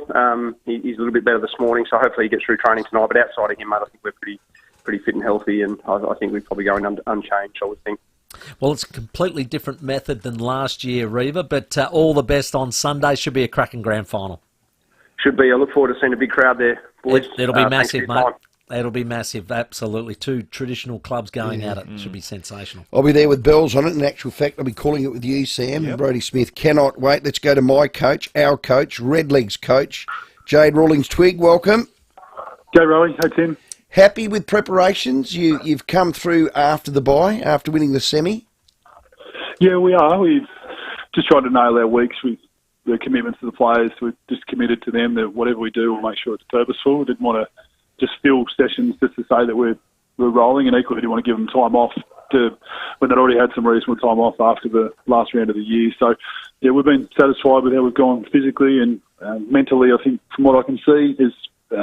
He's a little bit better this morning, so hopefully he gets through training tonight. But outside of him, mate, I think we're pretty fit and healthy, and I think we're probably going unchanged, I would think. Well, it's a completely different method than last year, Reva, but all the best on Sunday. Should be a cracking grand final. Should be. I look forward to seeing a big crowd there, boys. It'll be massive, mate. It'll be massive, absolutely. 2 traditional clubs going at it. Should be sensational. I'll be there with bells on it. In actual fact, I'll be calling it with you, Sam. And Brodie Smith. Cannot wait. Let's go to my coach, our coach, Redlegs coach, Jade Rawlings. Twig, welcome. Go, Rowey. Hey, Tim. Happy with preparations? You've come through after the bye, after winning the semi? Yeah, we are. We've just tried to nail our weeks with the commitments to the players. We're just committed to them that whatever we do, we'll make sure it's purposeful. We didn't want to just fill sessions just to say that we're rolling, and equally didn't want to give them time off when they'd already had some reasonable time off after the last round of the year. So, yeah, we've been satisfied with how we've gone physically and mentally. I think from what I can see, there's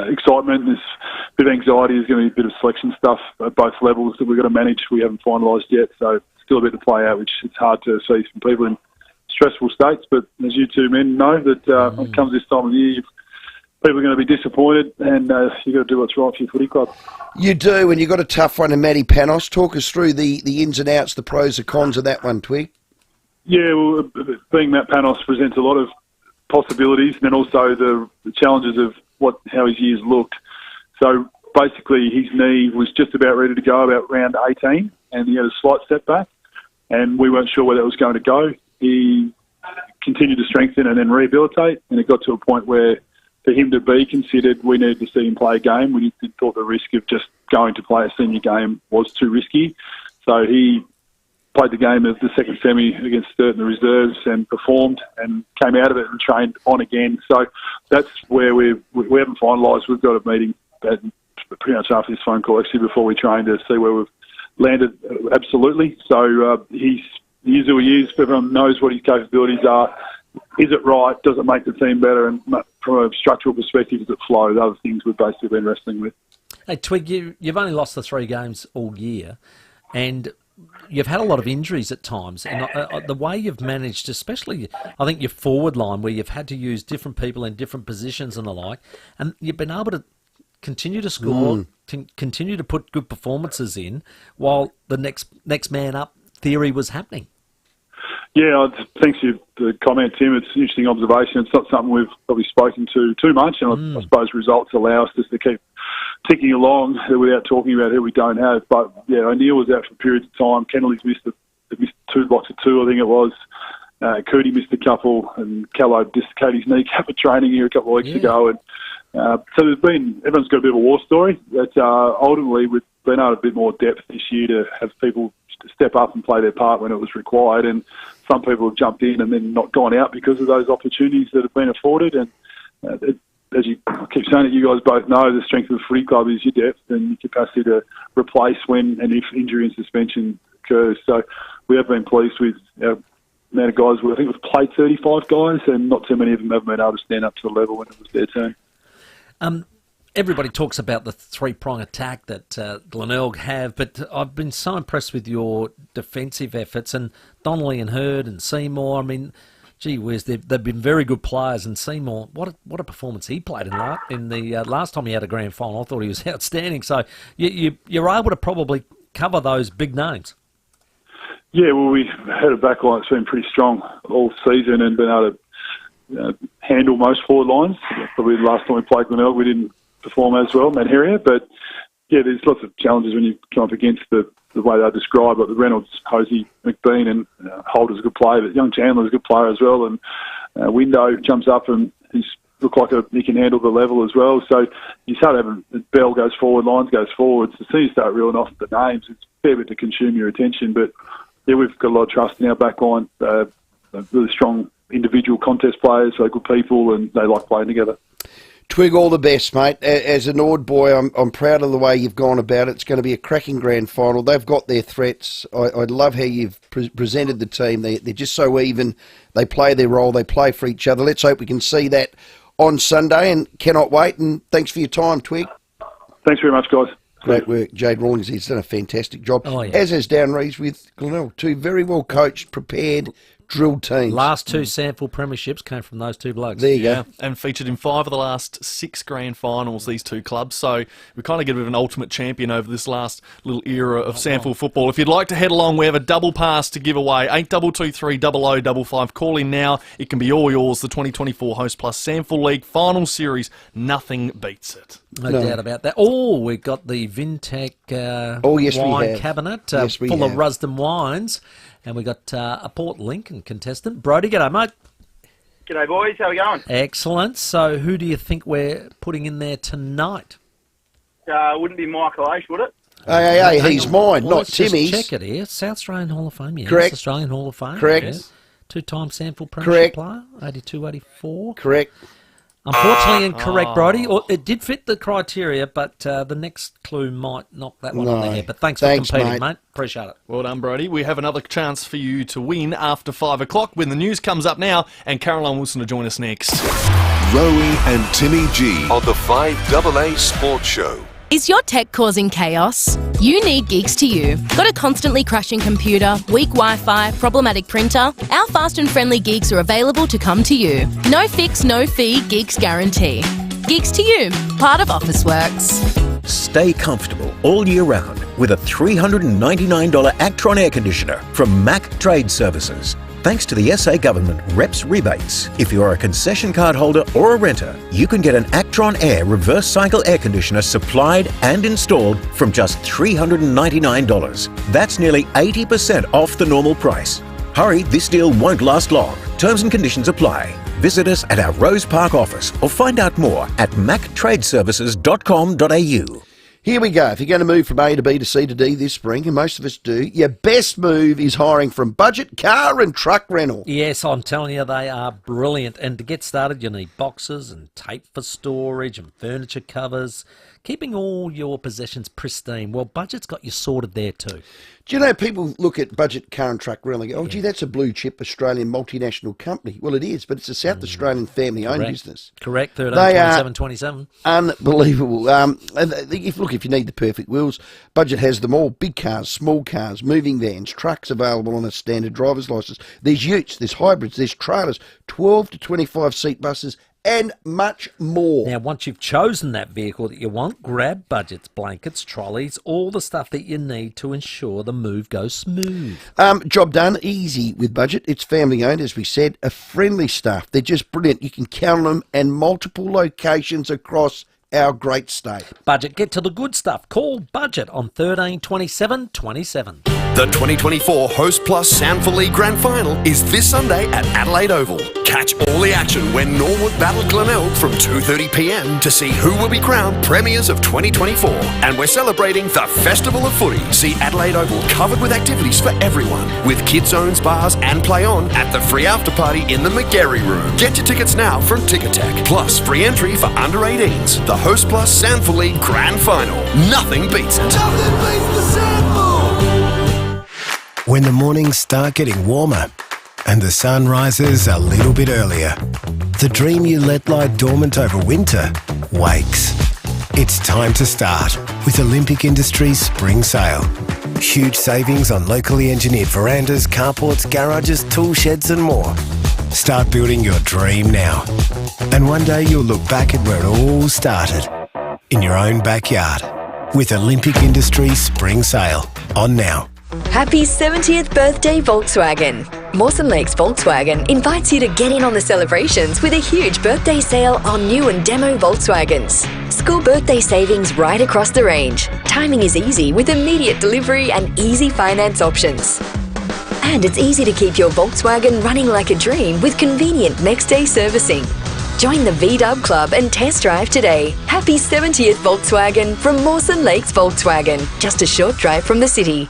excitement, there's a bit of anxiety, there's going to be a bit of selection stuff at both levels that we've got to manage. We haven't finalised yet, so still a bit to play out, which it's hard to see from people in stressful states. But as you two men know, that when it comes this time of the year, people are going to be disappointed, and you've got to do what's right for your footy club. You do, and you've got a tough one in Matty Panos. Talk us through the ins and outs, the pros and cons of that one, Twig. Yeah, well, being Matt Panos presents a lot of possibilities, and then also the challenges of how his years looked. So basically, his knee was just about ready to go about round 18, and he had a slight setback, and we weren't sure where that was going to go. He continued to strengthen and then rehabilitate, and it got to a point where for him to be considered, we needed to see him play a game. We thought the risk of just going to play a senior game was too risky. So he played the game of the second semi against Sturt in the reserves and performed and came out of it and trained on again. So that's where we haven't finalised. We've got a meeting pretty much after this phone call actually before we train to see where we've landed. Absolutely. So he is who he is. Everyone knows what his capabilities are. Is it right? Does it make the team better? And from a structural perspective, does it flow? The other things we've basically been wrestling with. Hey, Twig, you've only lost the 3 games all year, and you've had a lot of injuries at times. And the way you've managed, especially, I think, your forward line, where you've had to use different people in different positions and the like, and you've been able to continue to score, continue to put good performances in, while the next man up theory was happening. Yeah, thanks for the comment, Tim. It's an interesting observation. It's not something we've probably spoken to too much, and I suppose results allow us just to keep ticking along without talking about who we don't have. But yeah, O'Neill was out for periods of time. Kennelly's missed 2 blocks of 2, I think it was. Cootie missed a couple, and Callow dislocated his kneecap at training here a couple of weeks ago. And so everyone's got a bit of a war story. But ultimately, we've been able to a bit more depth this year to have people step up and play their part when it was required. And some people have jumped in and then not gone out because of those opportunities that have been afforded. And as you keep saying it, you guys both know the strength of the footy club is your depth and your capacity to replace when and if injury and suspension occurs. So we have been pleased with our amount of guys. I think we've played 35 guys, and not too many of them have been able to stand up to the level when it was their turn. Everybody talks about the 3-prong attack that Glenelg have, but I've been so impressed with your defensive efforts, and Donnelly and Hurd and Seymour. I mean, gee whiz, they've been very good players, and Seymour, what a performance he played in the last time he had a grand final. I thought he was outstanding. So you're able to probably cover those big names. Yeah, well, we had a back line that's been pretty strong all season and been able to handle most forward lines. Probably the last time we played Glenelg, we didn't perform as well in that area, but yeah, there's lots of challenges when you come up against the way they describe, like the Reynolds, Hosey, McBean, and Holder's a good player, but young Chandler's a good player as well, and Window jumps up and he's looked like he can handle the level as well. So you start having Bell goes forward, Lyons goes forward. So as soon as you start reeling off the names, it's a fair bit to consume your attention. But yeah, we've got a lot of trust in our back line. Really strong individual contest players, so good people, and they like playing together. Twig, all the best, mate. As an Ord boy, I'm proud of the way you've gone about it. It's going to be a cracking grand final. They've got their threats. I love how you've presented the team. They're just so even. They play their role. They play for each other. Let's hope we can see that on Sunday, and cannot wait. And thanks for your time, Twig. Thanks very much, guys. Great work. Jade Rawlings, he's done a fantastic job. Oh, yeah. As has Darren Reeves with Glenelg. 2 very well coached, prepared, drilled teams. Last 2 SANFL premierships came from those 2 blokes. There you go. And featured in 5 of the last 6 grand finals, these 2 clubs. So we kind of get a bit of an ultimate champion over this last little era of SANFL football. If you'd like to head along, we have a double pass to give away. 8223 0055. Call in now. It can be all yours. The 2024 Host Plus SANFL League Final Series. Nothing beats it. No doubt about that. Oh, we've got the Vintec wine cabinet full of Rusden wines. And we got a Port Lincoln contestant. Brody, g'day, mate. G'day, boys. How we going? Excellent. So who do you think we're putting in there tonight? Wouldn't be Michael Aish, would it? Hey, he's mine, well, not let's just Timmy's. check it here. South Australian Hall of Fame, yes. Correct. Australian Hall of Fame. Correct. Yes. 2-time SANFL Premiership player, 82, 84. Correct. Unfortunately incorrect, Brody. It did fit the criteria, but the next clue might knock that one on the head. But thanks for competing, mate. Appreciate it. Well done, Brody. We have another chance for you to win after 5 o'clock when the news comes up now, and Caroline Wilson to join us next. Rowey and Timmy G on the 5AA Sports Show. Is your tech causing chaos? You need Geeks to You. Got a constantly crashing computer, weak Wi-Fi, problematic printer? Our fast and friendly Geeks are available to come to you. No fix, no fee, Geeks guarantee. Geeks to You, part of Officeworks. Stay comfortable all year round with a $399 Actron air conditioner from Mac Trade Services. Thanks to the SA Government REPS rebates, if you're a concession card holder or a renter, you can get an Actron Air reverse cycle air conditioner supplied and installed from just $399. That's nearly 80% off the normal price. Hurry, this deal won't last long. Terms and conditions apply. Visit us at our Rose Park office or find out more at mactradeservices.com.au. Here we go. If you're going to move from A to B to C to D this spring, and most of us do, your best move is hiring from Budget Car and Truck Rental. Yes, I'm telling you, they are brilliant. And to get started, you need boxes and tape for storage and furniture covers, keeping all your possessions pristine. Well, Budget's got you sorted there too. Do you know, people look at Budget Car and Truck Rental and go, oh, gee, that's a blue chip Australian multinational company. Well, it is, but it's a South Australian family-owned business. Correct, 13, They 27, are 27. Unbelievable. If you need the perfect wheels, Budget has them all. Big cars, small cars, moving vans, trucks available on a standard driver's licence. There's utes, there's hybrids, there's trailers, 12 to 25 seat buses, and much more. Now, once you've chosen that vehicle that you want, grab Budget's blankets, trolleys, all the stuff that you need to ensure the move goes smooth. Job done, easy with Budget. It's family owned, as we said, a friendly staff. They're just brilliant. You can count on them, and multiple locations across our great state. Budget, get to the good stuff. Call Budget on 13 27 27. The 2024 Host Plus SANFL League Grand Final is this Sunday at Adelaide Oval. Catch all the action when Norwood battle Glenelg from 2:30pm to see who will be crowned premiers of 2024. And we're celebrating the Festival of Footy. See Adelaide Oval covered with activities for everyone, with kids zones, bars and play on at the free after party in the McGarry Room. Get your tickets now from Ticketek, plus free entry for under 18s. The Host Plus SANFL League Grand Final. Nothing beats it. Nothing beats the SANFL! When the mornings start getting warmer and the sun rises a little bit earlier, the dream you let lie dormant over winter wakes. It's time to start with Olympic Industries Spring Sale. Huge savings on locally engineered verandas, carports, garages, tool sheds and more. Start building your dream now. And one day you'll look back at where it all started, in your own backyard, with Olympic Industries Spring Sale on now. Happy 70th birthday, Volkswagen. Mawson Lakes Volkswagen invites you to get in on the celebrations with a huge birthday sale on new and demo Volkswagens. School birthday savings right across the range. Timing is easy with immediate delivery and easy finance options. And it's easy to keep your Volkswagen running like a dream with convenient next day servicing. Join the VW Club and test drive today. Happy 70th Volkswagen from Mawson Lakes Volkswagen. Just a short drive from the city.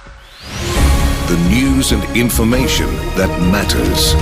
The news and information that matters.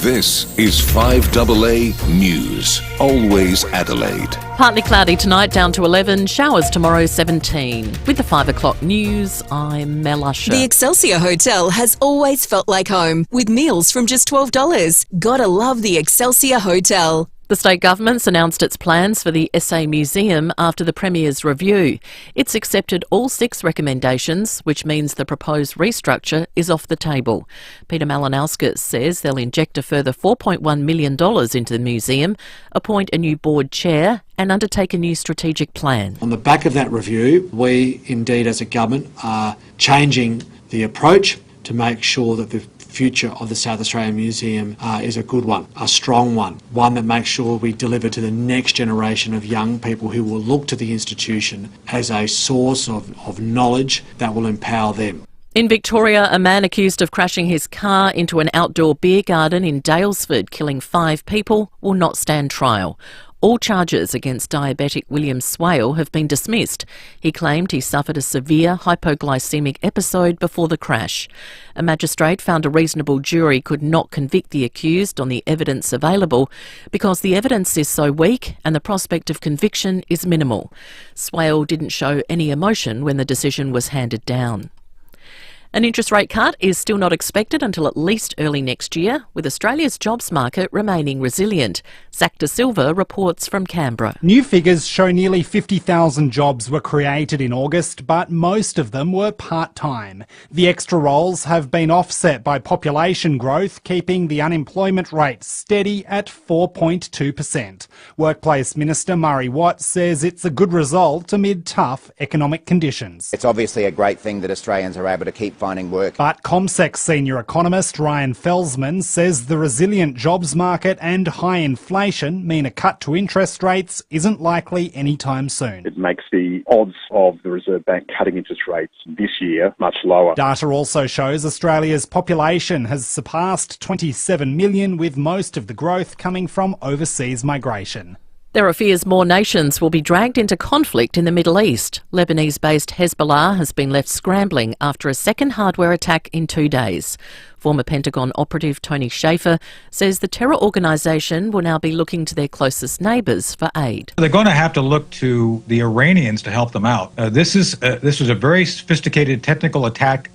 This is 5AA News. Always Adelaide. Partly cloudy tonight, down to 11. Showers tomorrow, 17. With the 5 o'clock news, I'm Mel Usher. The Excelsior Hotel has always felt like home, with meals from just $12. Gotta love the Excelsior Hotel. The state government's announced its plans for the SA Museum after the Premier's review. It's accepted all 6 recommendations, which means the proposed restructure is off the table. Peter Malinauskas says they'll inject a further $4.1 million into the museum, appoint a new board chair and undertake a new strategic plan. On the back of that review, we indeed as a government are changing the approach to make sure that the future of the South Australian Museum is a good one, a strong one that makes sure we deliver to the next generation of young people who will look to the institution as a source of knowledge that will empower them. In Victoria, a man accused of crashing his car into an outdoor beer garden in Daylesford, killing 5 people, will not stand trial. All charges against diabetic William Swale have been dismissed. He claimed he suffered a severe hypoglycemic episode before the crash. A magistrate found a reasonable jury could not convict the accused on the evidence available because the evidence is so weak and the prospect of conviction is minimal. Swale didn't show any emotion when the decision was handed down. An interest rate cut is still not expected until at least early next year, with Australia's jobs market remaining resilient. Zach De Silva reports from Canberra. New figures show nearly 50,000 jobs were created in August, but most of them were part-time. The extra roles have been offset by population growth, keeping the unemployment rate steady at 4.2%. Workplace Minister Murray Watt says it's a good result amid tough economic conditions. It's obviously a great thing that Australians are able to keep finding work. But ComSec senior economist Ryan Felsman says the resilient jobs market and high inflation mean a cut to interest rates isn't likely anytime soon. It makes the odds of the Reserve Bank cutting interest rates this year much lower. Data also shows Australia's population has surpassed 27 million, with most of the growth coming from overseas migration. There are fears more nations will be dragged into conflict in the Middle East. Lebanese-based Hezbollah has been left scrambling after a second hardware attack in 2 days. Former Pentagon operative Tony Shaffer says the terror organisation will now be looking to their closest neighbours for aid. They're going to have to look to the Iranians to help them out. This was a very sophisticated technical attack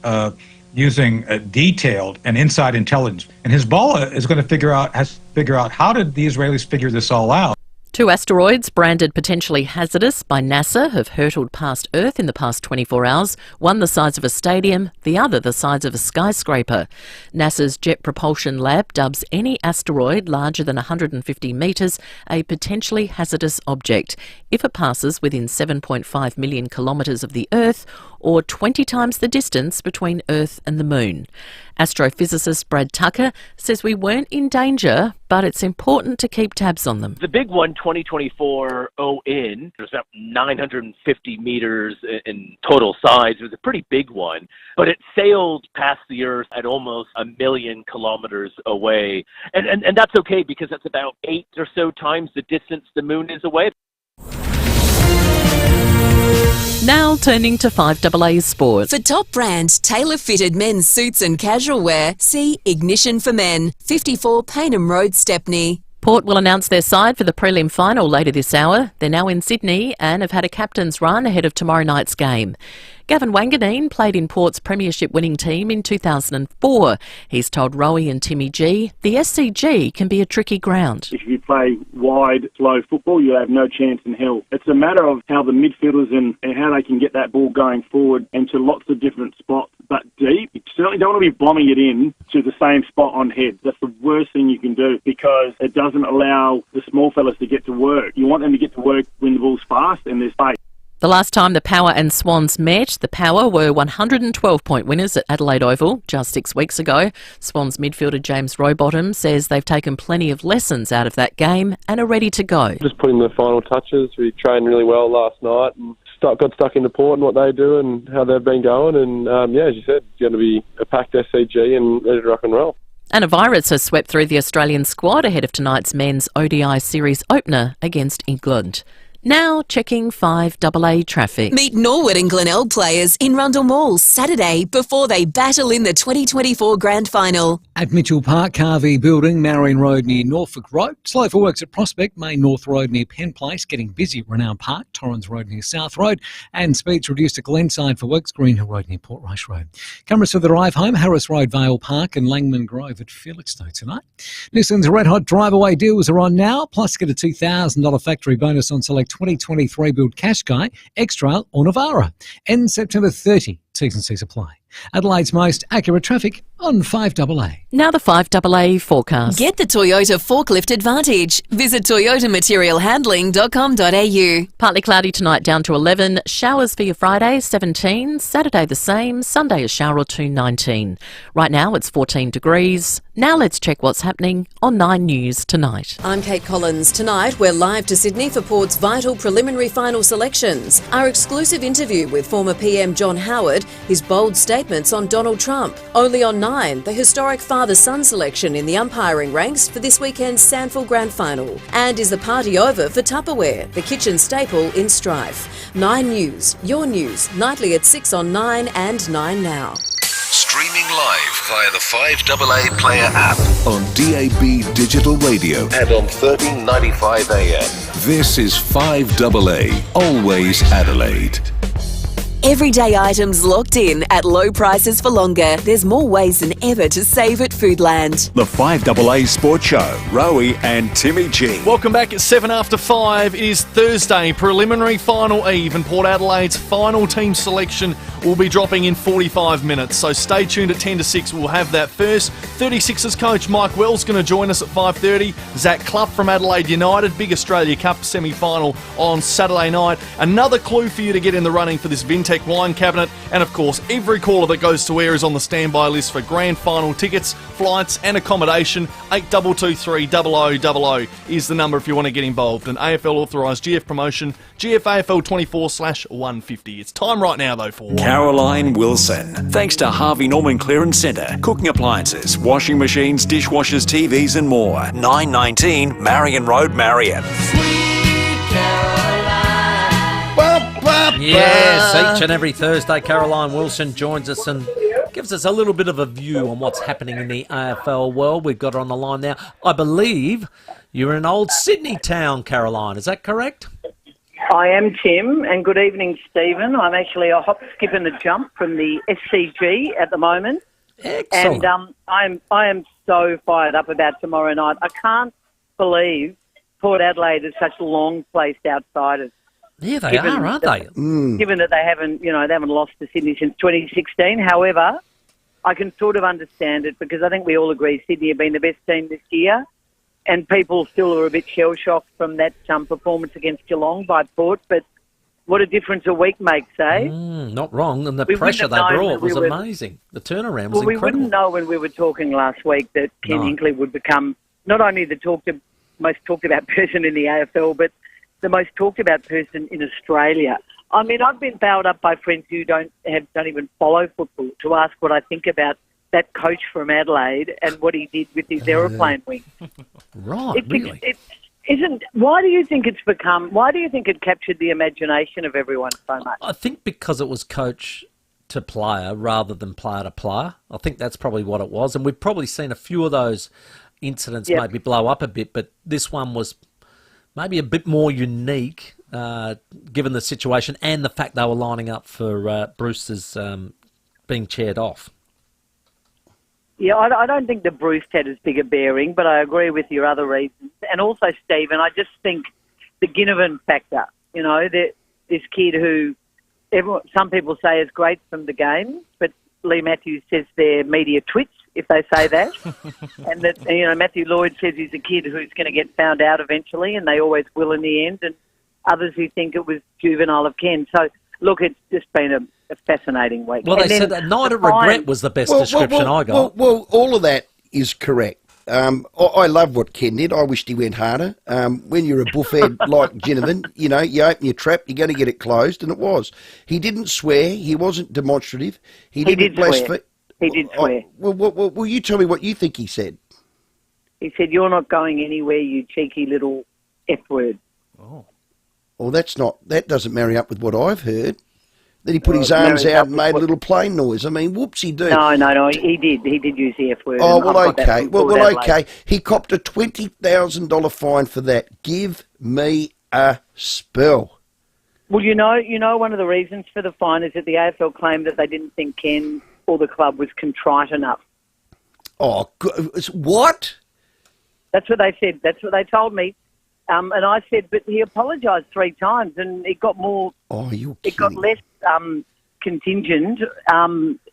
using detailed and inside intelligence. And Hezbollah is going to figure out how did the Israelis figure this all out. 2 asteroids branded potentially hazardous by NASA have hurtled past Earth in the past 24 hours, one the size of a stadium, the other the size of a skyscraper. NASA's Jet Propulsion Lab dubs any asteroid larger than 150 metres a potentially hazardous object if it passes within 7.5 million kilometres of the Earth, or 20 times the distance between Earth and the Moon. Astrophysicist Brad Tucker says we weren't in danger, but it's important to keep tabs on them. The big one, 2024 ON, was about 950 meters in total size. It was a pretty big one, but it sailed past the Earth at almost 1 million kilometers away. And that's okay because that's about 8 or so times the distance the Moon is away. Now turning to 5AA Sport. For top brand, tailor-fitted men's suits and casual wear, see Ignition for Men, 54 Paynham Road, Stepney. Port will announce their side for the prelim final later this hour. They're now in Sydney and have had a captain's run ahead of tomorrow night's game. Gavin Wanganeen played in Port's premiership winning team in 2004. He's told Rowey and Timmy G the SCG can be a tricky ground. If you play wide, slow football, you have no chance in hell. It's a matter of how the midfielders and how they can get that ball going forward into lots of different spots, but deep. You certainly don't want to be bombing it in to the same spot on head. That's the worst thing you can do because it doesn't allow the small fellas to get to work. You want them to get to work when the ball's fast and there's space. The last time the Power and Swans met, the Power were 112-point winners at Adelaide Oval just 6 weeks ago. Swans midfielder James Rowbottom says they've taken plenty of lessons out of that game and are ready to go. Just putting the final touches. We trained really well last night and got stuck into Port and what they do and how they've been going. And as you said, it's going to be a packed SCG and ready to rock and roll. And a virus has swept through the Australian squad ahead of tonight's men's ODI series opener against England. Now checking 5AA traffic. Meet Norwood and Glenelg players in Rundle Mall Saturday before they battle in the 2024 Grand Final. At Mitchell Park, Carvey Building, Marion Road near Norfolk Road. Slow for works at Prospect, Main North Road near Penn Place. Getting busy at Renown Park, Torrens Road near South Road. And speeds reduced at Glenside for works, Greenhill Road near Portrush Road. Cameras for the drive home, Harris Road, Vale Park and Langman Grove at Felixstowe tonight. Nissan's Red Hot Drive-Away deals are on now, plus get a $2,000 factory bonus on select 2023 build Qashqai, X-Trail or Navara. Ends September 30. T's and C's apply. Adelaide's most accurate traffic on 5AA. Now the 5AA forecast. Get the Toyota Forklift Advantage. Visit toyotamaterialhandling.com.au. Partly cloudy tonight down to 11. Showers for your Friday, 17. Saturday the same. Sunday a shower or two, 19. Right now it's 14 degrees. Now let's check what's happening on 9 News tonight. I'm Kate Collins. Tonight we're live to Sydney for Port's vital preliminary final selections. Our exclusive interview with former PM John Howard, his bold statements on Donald Trump. Only on 9, the historic father-son selection in the umpiring ranks for this weekend's SANFL Grand Final. And is the party over for Tupperware, the kitchen staple in Strife? 9 News, your news, nightly at 6 on 9 and 9 Now. Streaming live via the 5AA Player app on DAB Digital Radio and on 1395 AM. This is 5AA, always Adelaide. Everyday items locked in at low prices for longer. There's more ways than ever to save at Foodland. The 5AA Sports Show, Rowey and Timmy G. Welcome back at 7 after 5. It is Thursday, preliminary final eve, and Port Adelaide's final team selection will be dropping in 45 minutes. So stay tuned at 10 to 6. We'll have that first. 36ers coach Mike Wells going to join us at 5:30. Zach Clough from Adelaide United, big Australia Cup semi-final on Saturday night. Another clue for you to get in the running for this Vintec wine cabinet. And of course, every caller that goes to air is on the standby list for grand final tickets, flights and accommodation. 8223 0000 is the number if you want to get involved. An AFL authorised GF promotion, GFAFL 24/150. It's time right now though for Caroline Wilson. Thanks to Harvey Norman Clearance Centre. Cooking appliances, washing machines, dishwashers, TVs and more. 919 Marion Road, Marion. Yes, each and every Thursday, Caroline Wilson joins us and gives us a little bit of a view on what's happening in the AFL world. We've got her on the line now. I believe you're in old Sydney town, Caroline. Is that correct? I am, Tim, and good evening, Stephen. I'm actually a hop, skip and a jump from the SCG at the moment. Excellent. And I am so fired up about tomorrow night. I can't believe Port Adelaide is such a long placed outsiders. Yeah, they are, aren't they? Given that they haven't lost to Sydney since 2016. However, I can sort of understand it because I think we all agree Sydney have been the best team this year, and people still are a bit shell-shocked from that performance against Geelong by Port. But what a difference a week makes, eh? Not wrong, and the pressure they brought was amazing. The turnaround was incredible. We wouldn't know when we were talking last week that Ken Hinkley would become not only the most talked about person in the AFL, but the most talked about person in Australia. I mean, I've been fouled up by friends who don't even follow football to ask what I think about that coach from Adelaide and what he did with his aeroplane wing. Right, really? Why do you think it captured the imagination of everyone so much? I think because it was coach to player rather than player to player. I think that's probably what it was. And we've probably seen a few of those incidents maybe blow up a bit, but this one was maybe a bit more unique given the situation and the fact they were lining up for Brewster's being chaired off. Yeah, I don't think the Bruce had as big a bearing, but I agree with your other reasons. And also, Stephen, I just think the Ginnivan factor, this kid who some people say is great from the game, but Lee Matthews says they're media twits if they say that. And that, Matthew Lloyd says he's a kid who's going to get found out eventually, and they always will in the end. And others who think it was juvenile of Ken. So, look, it's just been a fascinating week. Well, they said that night of regret was the best description I got. Well, all of that is correct. I love what Ken did. I wished he went harder. When you're a buffhead like Ginnivan, you open your trap, you're going to get it closed, and it was. He didn't swear. He wasn't demonstrative. He did blaspheme. He did swear. Well, you tell me what you think he said. He said, "You're not going anywhere, you cheeky little F word." Oh. Well, that doesn't marry up with what I've heard. Then he put his arms out and made a little plane noise. I mean, whoopsie-doo. No, he did. He did use the F word. Oh, well, okay. Well, okay. He copped a $20,000 fine for that. Give me a spell. Well, you know, one of the reasons for the fine is that the AFL claimed that they didn't think Ken or the club was contrite enough. Oh, what? That's what they said. That's what they told me. And I said, but he apologised 3 times, and it got more. Oh, you. It got less contingent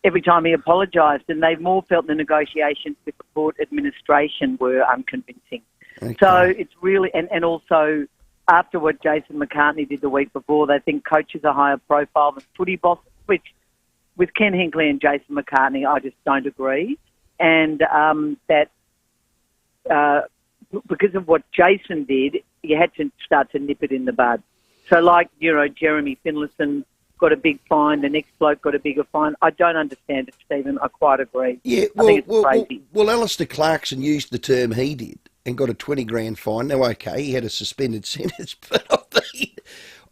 every time he apologised, and they more felt the negotiations with the Port administration were unconvincing. Okay. So it's really, and also after what Jason McCartney did the week before, they think coaches are higher profile than footy bosses, which with Ken Hinkley and Jason McCartney, I just don't agree, and that. Because of what Jason did, you had to start to nip it in the bud. So like, Jeremy Finlayson got a big fine, the next bloke got a bigger fine. I don't understand it, Stephen. I quite agree. Yeah, I think it's crazy. Well, Alistair Clarkson used the term he did and got a 20 grand fine. Now, okay, he had a suspended sentence, but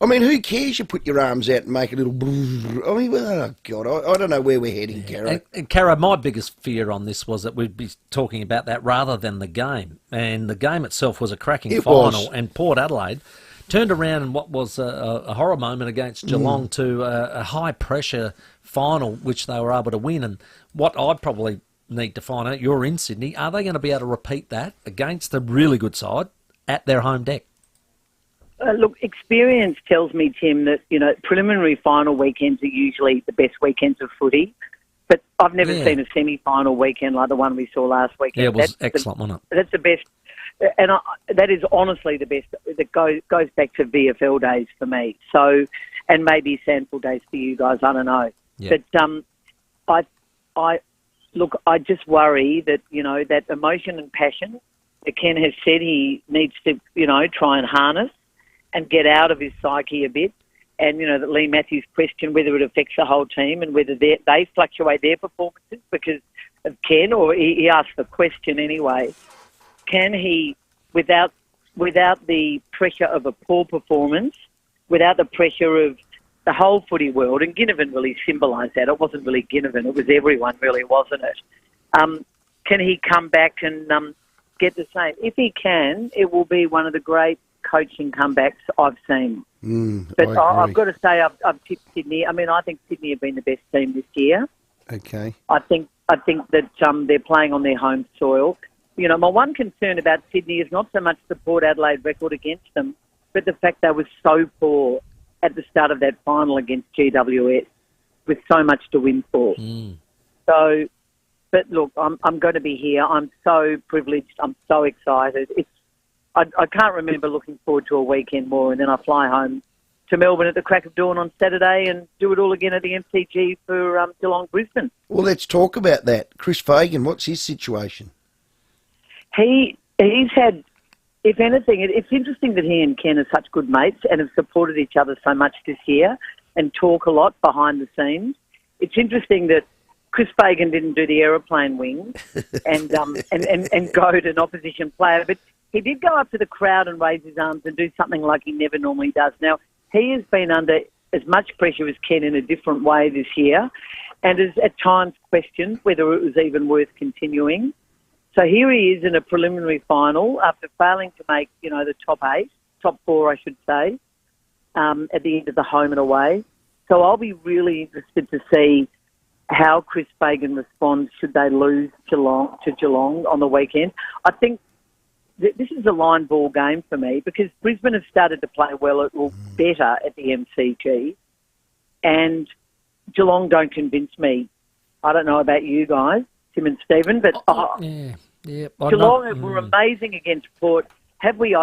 I mean, who cares? You put your arms out and make a little... I mean, oh, God, I don't know where we're heading, Cara. And Cara, my biggest fear on this was that we'd be talking about that rather than the game. And the game itself was a cracking final. And Port Adelaide turned around in what was a horror moment against Geelong to a high-pressure final, which they were able to win. And what I probably need to find out, you're in Sydney, are they going to be able to repeat that against a really good side at their home deck? Look, experience tells me, Tim, that, preliminary final weekends are usually the best weekends of footy. But I've never seen a semi-final weekend like the one we saw last weekend. Yeah, it was excellent, wasn't it? That's the best. And that is honestly the best. That goes back to VFL days for me. So, and maybe SANFL days for you guys, I don't know. Yeah. But I just worry that, that emotion and passion that Ken has said he needs to, try and harness and get out of his psyche a bit. And, that Lee Matthews questioned whether it affects the whole team and whether they fluctuate their performances because of Ken, or he asked the question anyway. Can he, without the pressure of a poor performance, without the pressure of the whole footy world, and Ginnivan really symbolised that. It wasn't really Ginnivan, it was everyone really, wasn't it? Can he come back and get the same? If he can, it will be one of the great coaching comebacks I've seen. But I've got to say, I've tipped Sydney. I mean, I think Sydney have been the best team this year. Okay. I think that they're playing on their home soil. You know, my one concern about Sydney is not so much the Port Adelaide record against them, but the fact they were so poor at the start of that final against GWS with so much to win for. So, but look, I'm going to be here. I'm so privileged. I'm so excited. I can't remember looking forward to a weekend more, and then I fly home to Melbourne at the crack of dawn on Saturday and do it all again at the MCG for Geelong Brisbane. Well, let's talk about that. Chris Fagan, what's his situation? He's had, if anything, it's interesting that he and Ken are such good mates and have supported each other so much this year and talk a lot behind the scenes. It's interesting that Chris Fagan didn't do the aeroplane wing and go to an opposition player, but he did go up to the crowd and raise his arms and do something like he never normally does. Now, he has been under as much pressure as Ken in a different way this year and has at times questioned whether it was even worth continuing. So here he is in a preliminary final after failing to make, the top four, I should say, at the end of the home and away. So I'll be really interested to see how Chris Fagan responds should they lose to Geelong on the weekend. I think this is a line ball game for me because Brisbane have started to play better at the MCG, and Geelong don't convince me. I don't know about you guys, Tim and Stephen, but Geelong were amazing against Port. Have we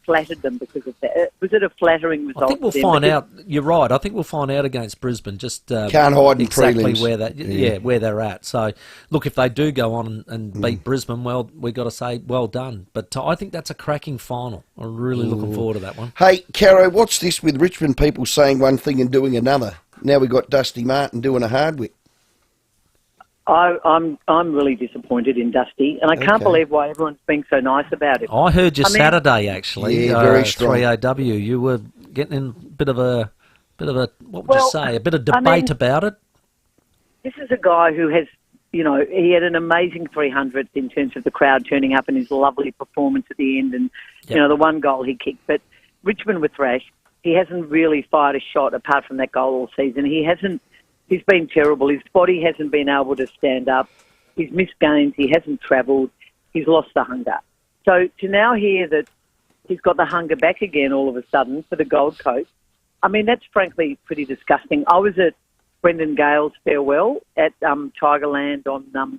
flattered them because of that? Was it a flattering result? I think we'll find out. You're right. I think we'll find out against Brisbane. Just can't hide in exactly prelims. where they're at. So, look, if they do go on and beat Brisbane, well, we got to say well done. But I think that's a cracking final. I'm really looking forward to that one. Hey, Caro, what's this with Richmond people saying one thing and doing another? Now we've got Dusty Martin doing a Hardwick. I'm really disappointed in Dusty, and I can't believe why everyone's being so nice about it. I heard you Saturday actually. Yeah, very strong. 3AW. You were getting in a bit of a what would you say? A bit of debate about it. This is a guy who has, he had an amazing 300th in terms of the crowd turning up and his lovely performance at the end, and the one goal he kicked. But Richmond were thrashed. He hasn't really fired a shot apart from that goal all season. He's been terrible. His body hasn't been able to stand up. He's missed games. He hasn't travelled. He's lost the hunger. So to now hear that he's got the hunger back again all of a sudden for the Gold Coast, I mean, that's frankly pretty disgusting. I was at Brendan Gale's farewell at Tigerland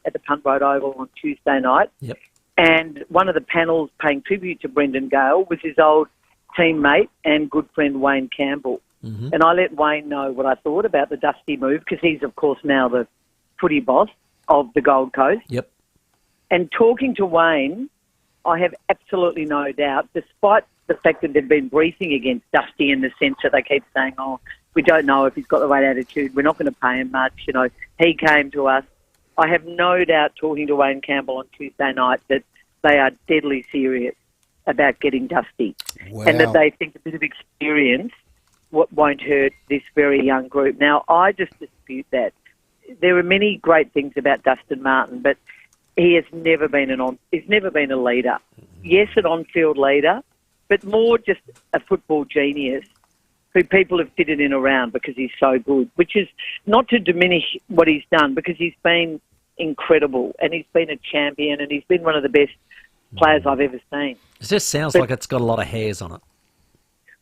at the Punt Road Oval on Tuesday night. Yep. And one of the panels paying tribute to Brendan Gale was his old teammate and good friend Wayne Campbell. Mm-hmm. And I let Wayne know what I thought about the Dusty move because he's, of course, now the footy boss of the Gold Coast. Yep. And talking to Wayne, I have absolutely no doubt, despite the fact that they've been briefing against Dusty in the sense that they keep saying, we don't know if he's got the right attitude, we're not going to pay him much, he came to us. I have no doubt talking to Wayne Campbell on Tuesday night that they are deadly serious about getting Dusty. Wow. And that they think a bit of experience won't hurt this very young group. Now, I just dispute that. There are many great things about Dustin Martin, but he has never been a leader. Yes, an on-field leader, but more just a football genius who people have fitted in around because he's so good, which is not to diminish what he's done because he's been incredible and he's been a champion and he's been one of the best players I've ever seen. It just sounds like it's got a lot of hairs on it.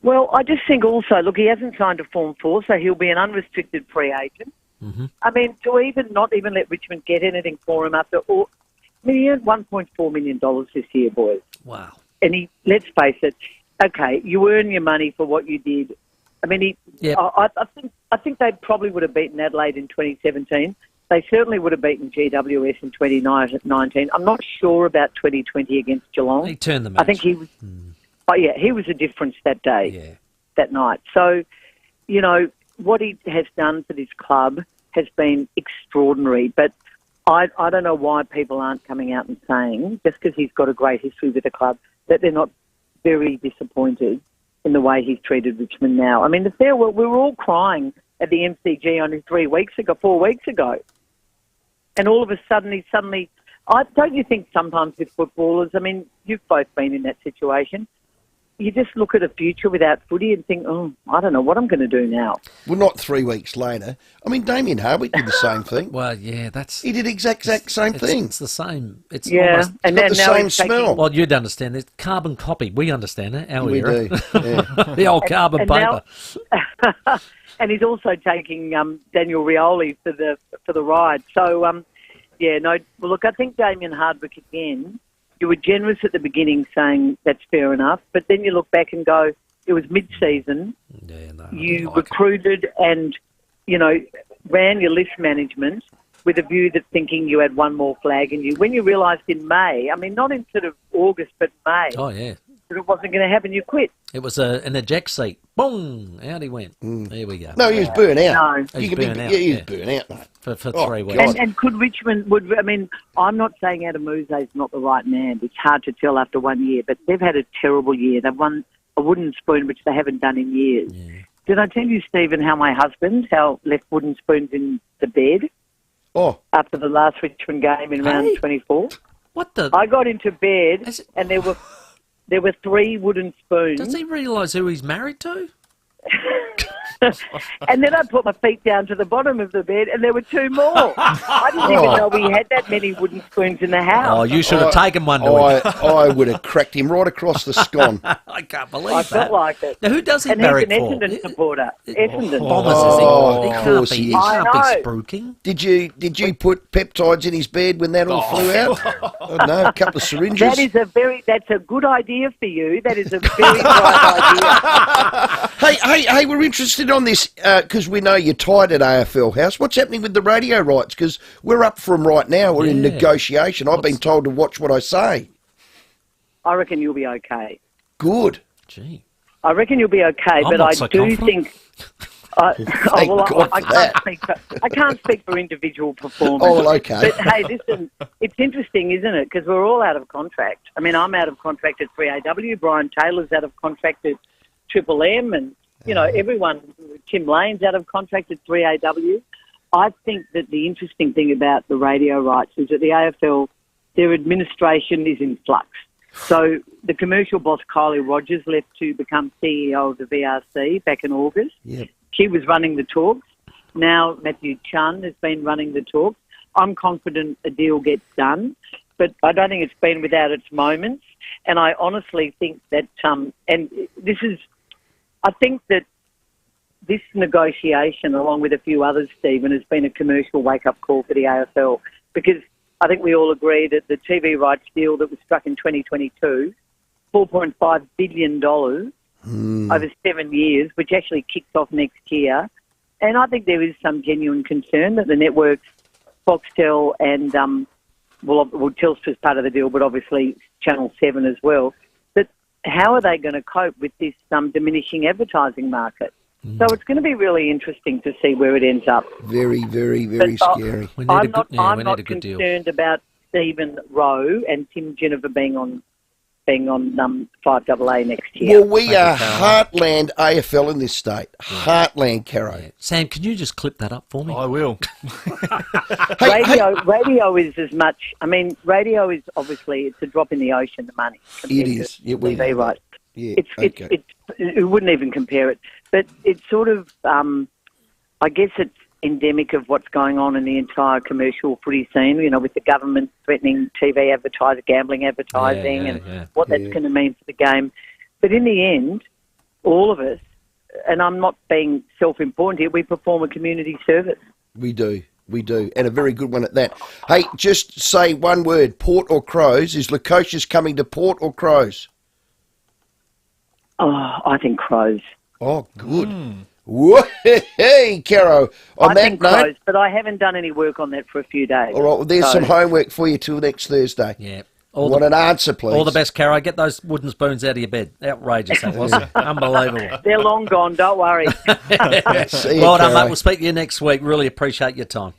Well, I just think also, look, he hasn't signed a Form 4, so he'll be an unrestricted free agent. Mm-hmm. I mean, to not even let Richmond get anything for him after all... I mean, he earned $1.4 million this year, boys. Wow. And let's face it, okay, you earn your money for what you did. I mean, I think they probably would have beaten Adelaide in 2017. They certainly would have beaten GWS in 2019. I'm not sure about 2020 against Geelong. He turned the match. I think he was... Oh, yeah, he was a difference that day, that night. So, what he has done for this club has been extraordinary. But I don't know why people aren't coming out and saying, just because he's got a great history with the club, that they're not very disappointed in the way he's treated Richmond now. I mean, the farewell, we were all crying at the MCG only 4 weeks ago. And all of a sudden, don't you think sometimes with footballers, I mean, you've both been in that situation, you just look at a future without footy and think, I don't know what I'm going to do now. Well, not 3 weeks later. I mean, Damien Hardwick did the same thing. Well, yeah, he did exact same thing. It's the same. It's almost, and got the same smell. Well, you'd understand. It's carbon copy. We understand it. We do. Yeah. The old carbon paper. Now, and he's also taking Daniel Rioli for the ride. So, well, look, I think Damien Hardwick again. You were generous at the beginning saying that's fair enough, but then you look back and go, it was mid-season. You recruited and, ran your list management with a view that thinking you had one more flag in you. When you realised in May, I mean, not in sort of August, but May. Oh, yeah. That it wasn't going to happen, you quit. It was an eject seat. Boom! Out he went. There we go. No, he was burnt out. No. He was burnt out. He was burnt out, mate. For 3 weeks. And could Richmond, I'm not saying Adamuzze's not the right man. It's hard to tell after 1 year, but they've had a terrible year. They've won a wooden spoon, which they haven't done in years. Yeah. Did I tell you, Stephen, how my husband left wooden spoons in the bed? Oh. After the last Richmond game in round 24. What the? I got into bed and there were 3 wooden spoons. Does he realise who he's married to? And then I put my feet down to the bottom of the bed and there were 2 more. I didn't even know we had that many wooden spoons in the house. Oh, you should have taken one to him. I would have cracked him right across the scone. I can't believe I that. felt like it. Now, who does he and marry he's an for? Essendon supporter. Essendon. Bombers, is he? Of course he is. He can't be I know. spruiking. Did you put peptides in his bed when that all flew out? I don't know, a couple of syringes. That's a good idea for you. That is a very bright idea. Hey, we're interested on this because we know you're tied at AFL House. What's happening with the radio rights? Because we're up for them right now. We're in negotiation. I've been told to watch what I say. I reckon you'll be okay. Good. Gee. I reckon you'll be okay, but I do think... I can't speak for individual performers. Oh, okay. But hey, listen, it's interesting, isn't it? Because we're all out of contract. I mean, I'm out of contract at 3AW. Brian Taylor's out of contract at Triple M, and everyone. Tim Lane's out of contract at 3AW. I think that the interesting thing about the radio rights is that the AFL, their administration is in flux. So the commercial boss Kylie Rogers left to become CEO of the VRC back in August. Yep. She was running the talks. Now Matthew Chun has been running the talks. I'm confident a deal gets done, but I don't think it's been without its moments. And I honestly think that, I think that this negotiation, along with a few others, Stephen, has been a commercial wake-up call for the AFL, because I think we all agree that the TV rights deal that was struck in 2022, $4.5 billion over 7 years, which actually kicks off next year. And I think there is some genuine concern that the networks, Foxtel and, Telstra's part of the deal, but obviously Channel 7 as well, that how are they going to cope with this diminishing advertising market? So it's going to be really interesting to see where it ends up. Very, very, very scary. I'm not concerned about Stephen Rowe and Tim Jennifer being on 5AA next year. Well, we are heartland AFL in this state. Heartland, Caro. Yeah. Sam, can you just clip that up for me? I will. Radio is as much. I mean, radio is obviously it's a drop in the ocean. The money. It is. Yeah, we know. Right. Yeah. It wouldn't even compare it. But it's sort of, I guess it's endemic of what's going on in the entire commercial footy scene, with the government threatening TV advertising, gambling advertising, and what that's going to mean for the game. But in the end, all of us, and I'm not being self-important here, we perform a community service. We do. And a very good one at that. Hey, just say one word, Port or Crows. Is Lukosius coming to Port or Crows? Oh, I think Crows. Oh, good. Hey, Caro. I think Crows, but I haven't done any work on that for a few days. All right, well, there's some homework for you till next Thursday. Yeah. An answer, please. All the best, Caro. Get those wooden spoons out of your bed. Outrageous, that was. Unbelievable. They're long gone, don't worry. See you, well done, Caro. mate. We'll speak to you next week. Really appreciate your time.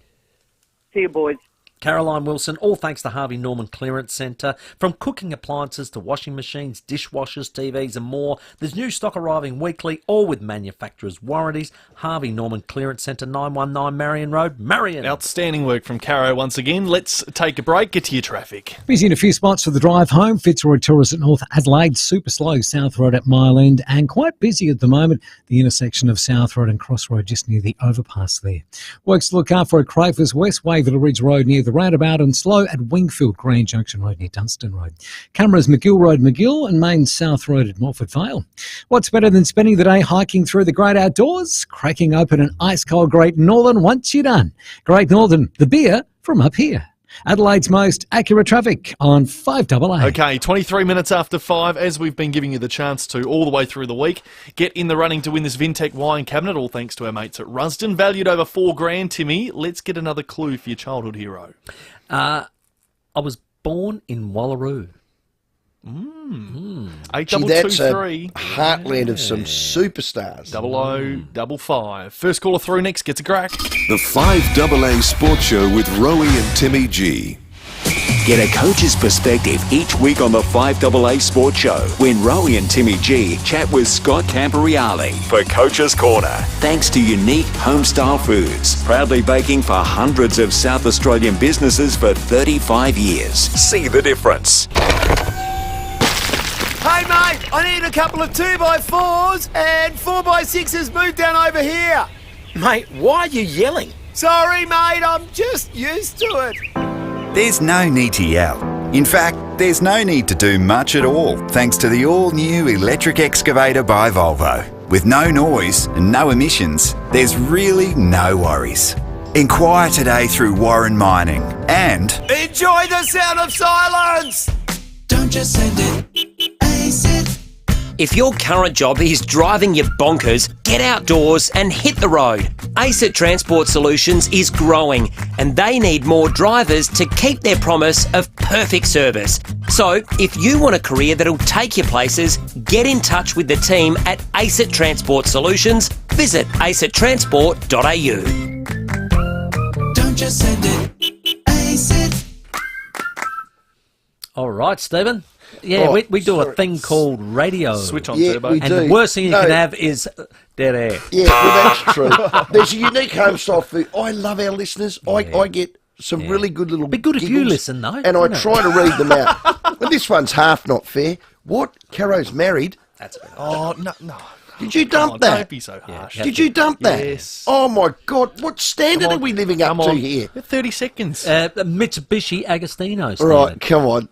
See you, boys. Caroline Wilson, all thanks to Harvey Norman Clearance Centre. From cooking appliances to washing machines, dishwashers, TVs and more, there's new stock arriving weekly, all with manufacturer's warranties. Harvey Norman Clearance Centre, 919 Marion Road, Marion. Outstanding work from Caro once again. Let's take a break, get to your traffic. Busy in a few spots for the drive home. Fitzroy Tourist at North Adelaide, super slow South Road at Mile End, and quite busy at the moment, the intersection of South Road and Cross Road just near the overpass there. Works to look out for at Crafers West, Waverley Ridge Road near the roundabout, and slow at Wingfield Grand Junction Road near Dunstan Road. Cameras McGill Road, McGill, and Main South Road at Morford Vale. What's better than spending the day hiking through the great outdoors? Cracking open an ice-cold Great Northern once you're done. Great Northern, the beer from up here. Adelaide's most accurate traffic on 5AA. Okay, 23 minutes after 5, as we've been giving you the chance to all the way through the week, get in the running to win this Vintech wine cabinet, all thanks to our mates at Rusden. Valued over $4,000, Timmy. Let's get another clue for your childhood hero. I was born in Wallaroo. 8223. That's a heartland of some superstars. 0055. First caller through next gets a crack. The 5AA Sports Show with Rowey and Timmy G. Get a coach's perspective each week on the 5AA Sports Show when Rowey and Timmy G chat with Scott Camporeale for Coach's Corner. Thanks to Unique Homestyle Foods, proudly baking for hundreds of South Australian businesses for 35 years. See the difference. Hey mate, I need a couple of 2x4s and 4x6s moved down over here. Mate, why are you yelling? Sorry mate, I'm just used to it. There's no need to yell. In fact, there's no need to do much at all thanks to the all-new electric excavator by Volvo. With no noise and no emissions, there's really no worries. Inquire today through Warren Mining and Enjoy the sound of silence! Don't just send it, ace it. If your current job is driving you bonkers, get outdoors and hit the road. ACET Transport Solutions is growing and they need more drivers to keep their promise of perfect service. So, if you want a career that'll take you places, get in touch with the team at ACET Transport Solutions. Visit acetransport.au. Don't just send it, ACET. All right, Stephen. Yeah, we do a thing called radio. Switch on turbo. And the worst thing you can have is dead air. Yeah, well, that's true. There's a unique homestyle food. I love our listeners. I get some really good little Be good if you giggles, listen, though. and I try to read them out. Well, this one's half not fair. What? Caro's married? That's a bit no. Did you dump that? Don't be so harsh. Did you dump that? Yes. Oh, my God. What standard are we living up to here? 30 seconds. Mitsubishi Agostino. Stephen. Right, come on.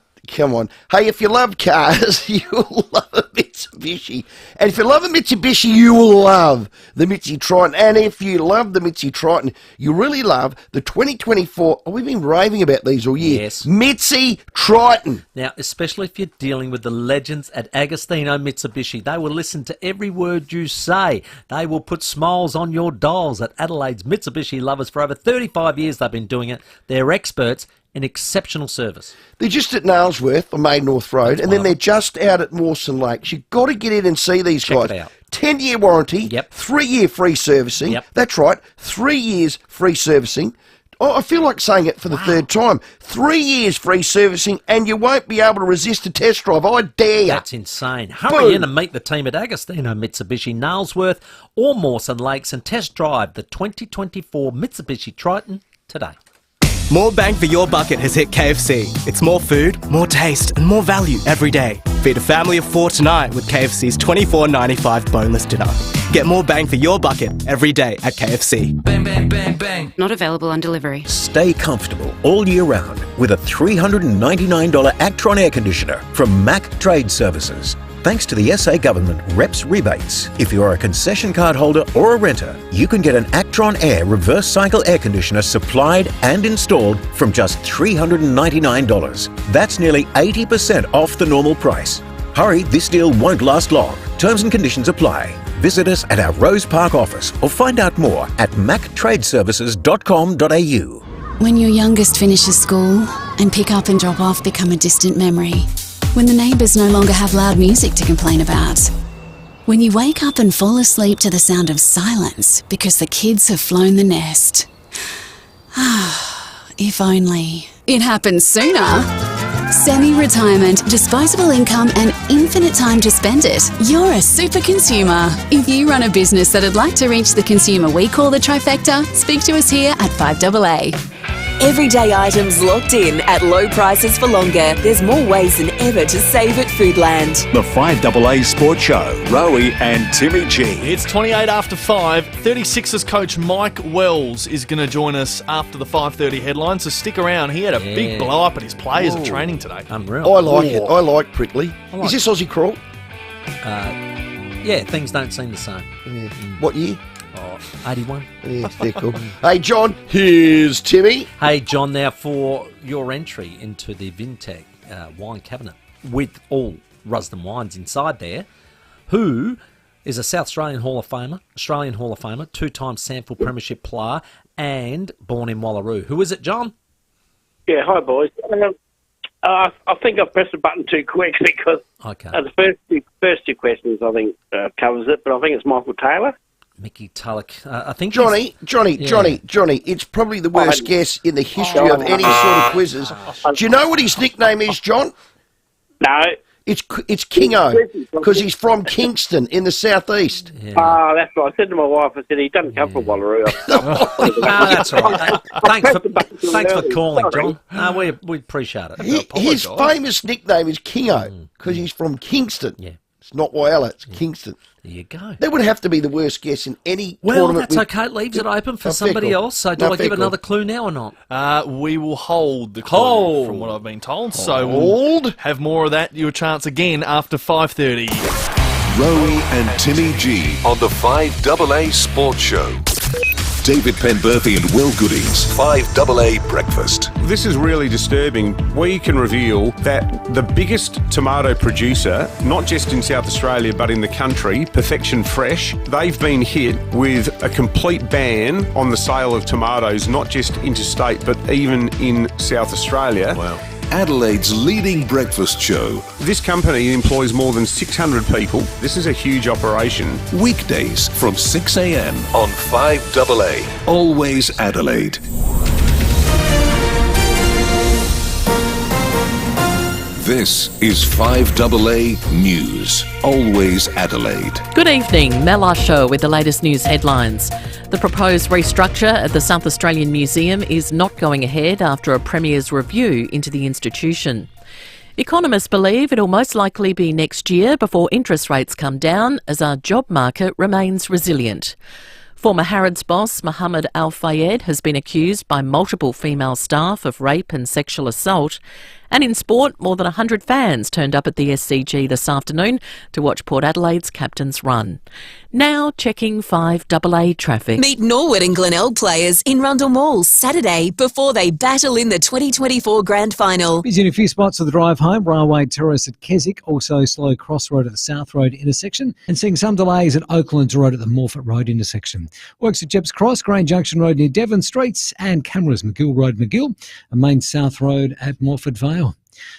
Hey, if you love cars, you'll love a Mitsubishi. And if you love a Mitsubishi, you will love the Mitsi Triton. And if you love the Mitsi Triton, you really love the 2024... Oh, we've been raving about these all year. Yes. Mitsi Triton. Now, especially if you're dealing with the legends at Agostino Mitsubishi, they will listen to every word you say. They will put smiles on your dials. At Adelaide's Mitsubishi lovers for over 35 years they've been doing it. They're experts in exceptional service. They're just at Nailsworth on Main North Road, and then they're just out at Mawson Lakes. You've got to get in and see these guys. Check it out. 10-year warranty, 3-year free servicing. Yep. That's right, 3 years free servicing. Oh, I feel like saying it for the third time. 3 years free servicing, and you won't be able to resist a test drive. I dare you. That's insane. Hurry in and meet the team at Agostino Mitsubishi Nailsworth or Mawson Lakes and test drive the 2024 Mitsubishi Triton today. More bang for your bucket has hit KFC. It's more food, more taste, and more value every day. Feed a family of 4 tonight with KFC's $24.95 boneless dinner. Get more bang for your bucket every day at KFC. Bang, bang, bang, bang. Not available on delivery. Stay comfortable all year round with a $399 Actron air conditioner from Mac Trade Services. Thanks to the SA Government REPS rebates, if you're a concession card holder or a renter, you can get an Actron Air reverse cycle air conditioner supplied and installed from just $399. That's nearly 80% off the normal price. Hurry, this deal won't last long. Terms and conditions apply. Visit us at our Rose Park office or find out more at mactradeservices.com.au. When your youngest finishes school and pick up and drop off become a distant memory. When the neighbours no longer have loud music to complain about. When you wake up and fall asleep to the sound of silence because the kids have flown the nest. if only it happened sooner. Semi-retirement, disposable income and infinite time to spend it. You're a super consumer. If you run a business that'd like to reach the consumer we call the trifecta, speak to us here at 5AA. Everyday items locked in at low prices for longer. There's more ways than ever to save at Foodland. The 5AA Sports Show, Rowey and Timmy G. It's 28 after 5. 36ers coach Mike Wells is going to join us after the 5:30 headlines, so stick around. He had a big blow up at his players at training today. Unreal. I like it. I like Prickly. Is this Aussie Crawl? Yeah, things don't seem the same. Yeah. What year? 81. Yeah, they're cool. Hey, John, here's Timmy. Hey, John, now for your entry into the Vintec wine cabinet with all Rusden wines inside there, who is a South Australian Hall of Famer, two-time SANFL Premiership player, and born in Wallaroo. Who is it, John? Yeah, hi, boys. I think I pressed the button too quick because the first two questions, I think, covers it, but I think it's Michael Taylor. Mickey Tulloch. I think Johnny, it's probably the worst guess in the history of any sort of quizzes. Do you know what his nickname is, John? No. It's Kingo, because he's from Kingston in the southeast. Oh, that's right. I said to my wife, I said, he doesn't come from Wallaroo. That's all right. Thanks for calling, John. We appreciate it. His famous nickname is Kingo, because he's from Kingston. Yeah. It's not Whyalla, it's Kingston. There you go. That would have to be the worst guess in any Well, tournament. that's okay. It leaves it open for somebody else. So do I give another clue now or not? We will hold the clue from what I've been told. So we'll have more of that. Your chance again after 5:30. Rowey and Timmy G on the 5AA Sports Show. David Penberthy and Will Goodings, 5AA Breakfast. This is really disturbing. We can reveal that the biggest tomato producer, not just in South Australia but in the country, Perfection Fresh, they've been hit with a complete ban on the sale of tomatoes, not just interstate but even in South Australia. Wow. Adelaide's leading breakfast show. This company employs more than 600 people. This is a huge operation. Weekdays from 6 a.m. on 5AA. Always Adelaide. This is 5AA News. Always Adelaide. Good evening, Mel Usher with the latest news headlines. The proposed restructure at the South Australian Museum is not going ahead after a Premier's review into the institution. Economists believe it'll most likely be next year before interest rates come down as our job market remains resilient. Former Harrods boss Mohammed Al-Fayed has been accused by multiple female staff of rape and sexual assault. And in sport, more than 100 fans turned up at the SCG this afternoon to watch Port Adelaide's captain's run. Now checking 5AA traffic. Meet Norwood and Glenelg players in Rundle Mall Saturday before they battle in the 2024 Grand Final. Busy in a few spots of the drive home. Railway Terrace at Keswick, also slow crossroad at the South Road intersection, and seeing some delays at Oaklands Road at the Morfett Road intersection. Works at Jepp's Cross, Grange Junction Road near Devon Streets, and cameras McGill Road, McGill, and Main South Road at Morfett Vale.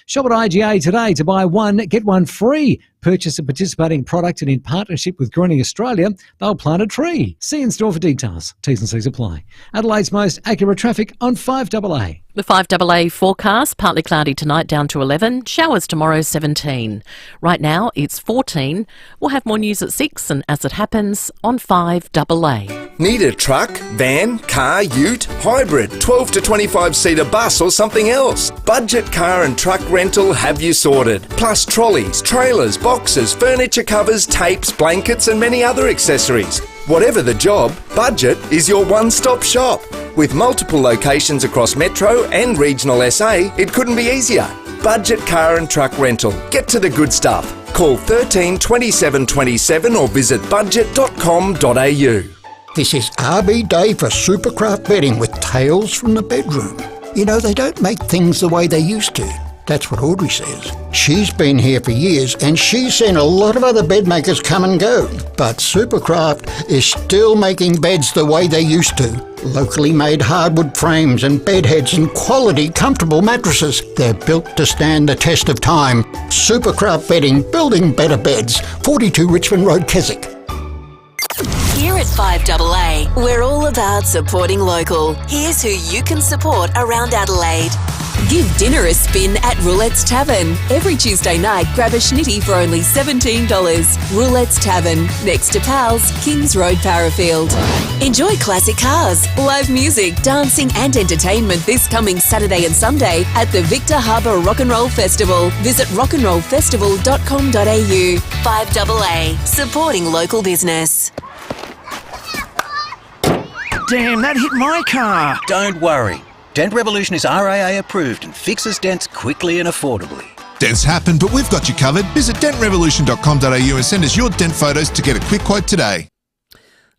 Shop at IGA today to buy one, get one free. Purchase a participating product and in partnership with Greening Australia, they'll plant a tree. See in store for details. T's and C's apply. Adelaide's most accurate traffic on 5AA. The 5AA forecast, partly cloudy tonight down to 11, showers tomorrow 17. Right now it's 14. We'll have more news at 6 and as it happens on 5AA. Need a truck, van, car, ute, hybrid, 12 to 25 seater bus or something else? Budget Car and Truck Rental have you sorted. Plus trolleys, trailers, boxes, furniture covers, tapes, blankets and many other accessories. Whatever the job, Budget is your one-stop shop. With multiple locations across Metro and regional SA, it couldn't be easier. Budget Car and Truck Rental. Get to the good stuff. Call 13 27 27 or visit budget.com.au. This is RB Day for Supercraft Bedding with Tales from the Bedroom. You know, they don't make things the way they used to. That's what Audrey says. She's been here for years and she's seen a lot of other bed makers come and go. But Supercraft is still making beds the way they used to. Locally made hardwood frames and bed heads and quality, comfortable mattresses. They're built to stand the test of time. Supercraft Bedding, building better beds. 42 Richmond Road, Keswick. Here at 5AA. We're all about supporting local. Here's who you can support around Adelaide. Give dinner a spin at Roulette's Tavern. Every Tuesday night, grab a schnitty for only $17. Roulette's Tavern, next to Pal's, Kings Road, Parafield. Enjoy classic cars, live music, dancing and entertainment this coming Saturday and Sunday at the Victor Harbour Rock and Roll Festival. Visit rockandrollfestival.com.au. 5AA, supporting local business. Damn, that hit my car. Don't worry. Dent Revolution is RAA approved and fixes dents quickly and affordably. Dents happen, but we've got you covered. Visit dentrevolution.com.au and send us your dent photos to get a quick quote today.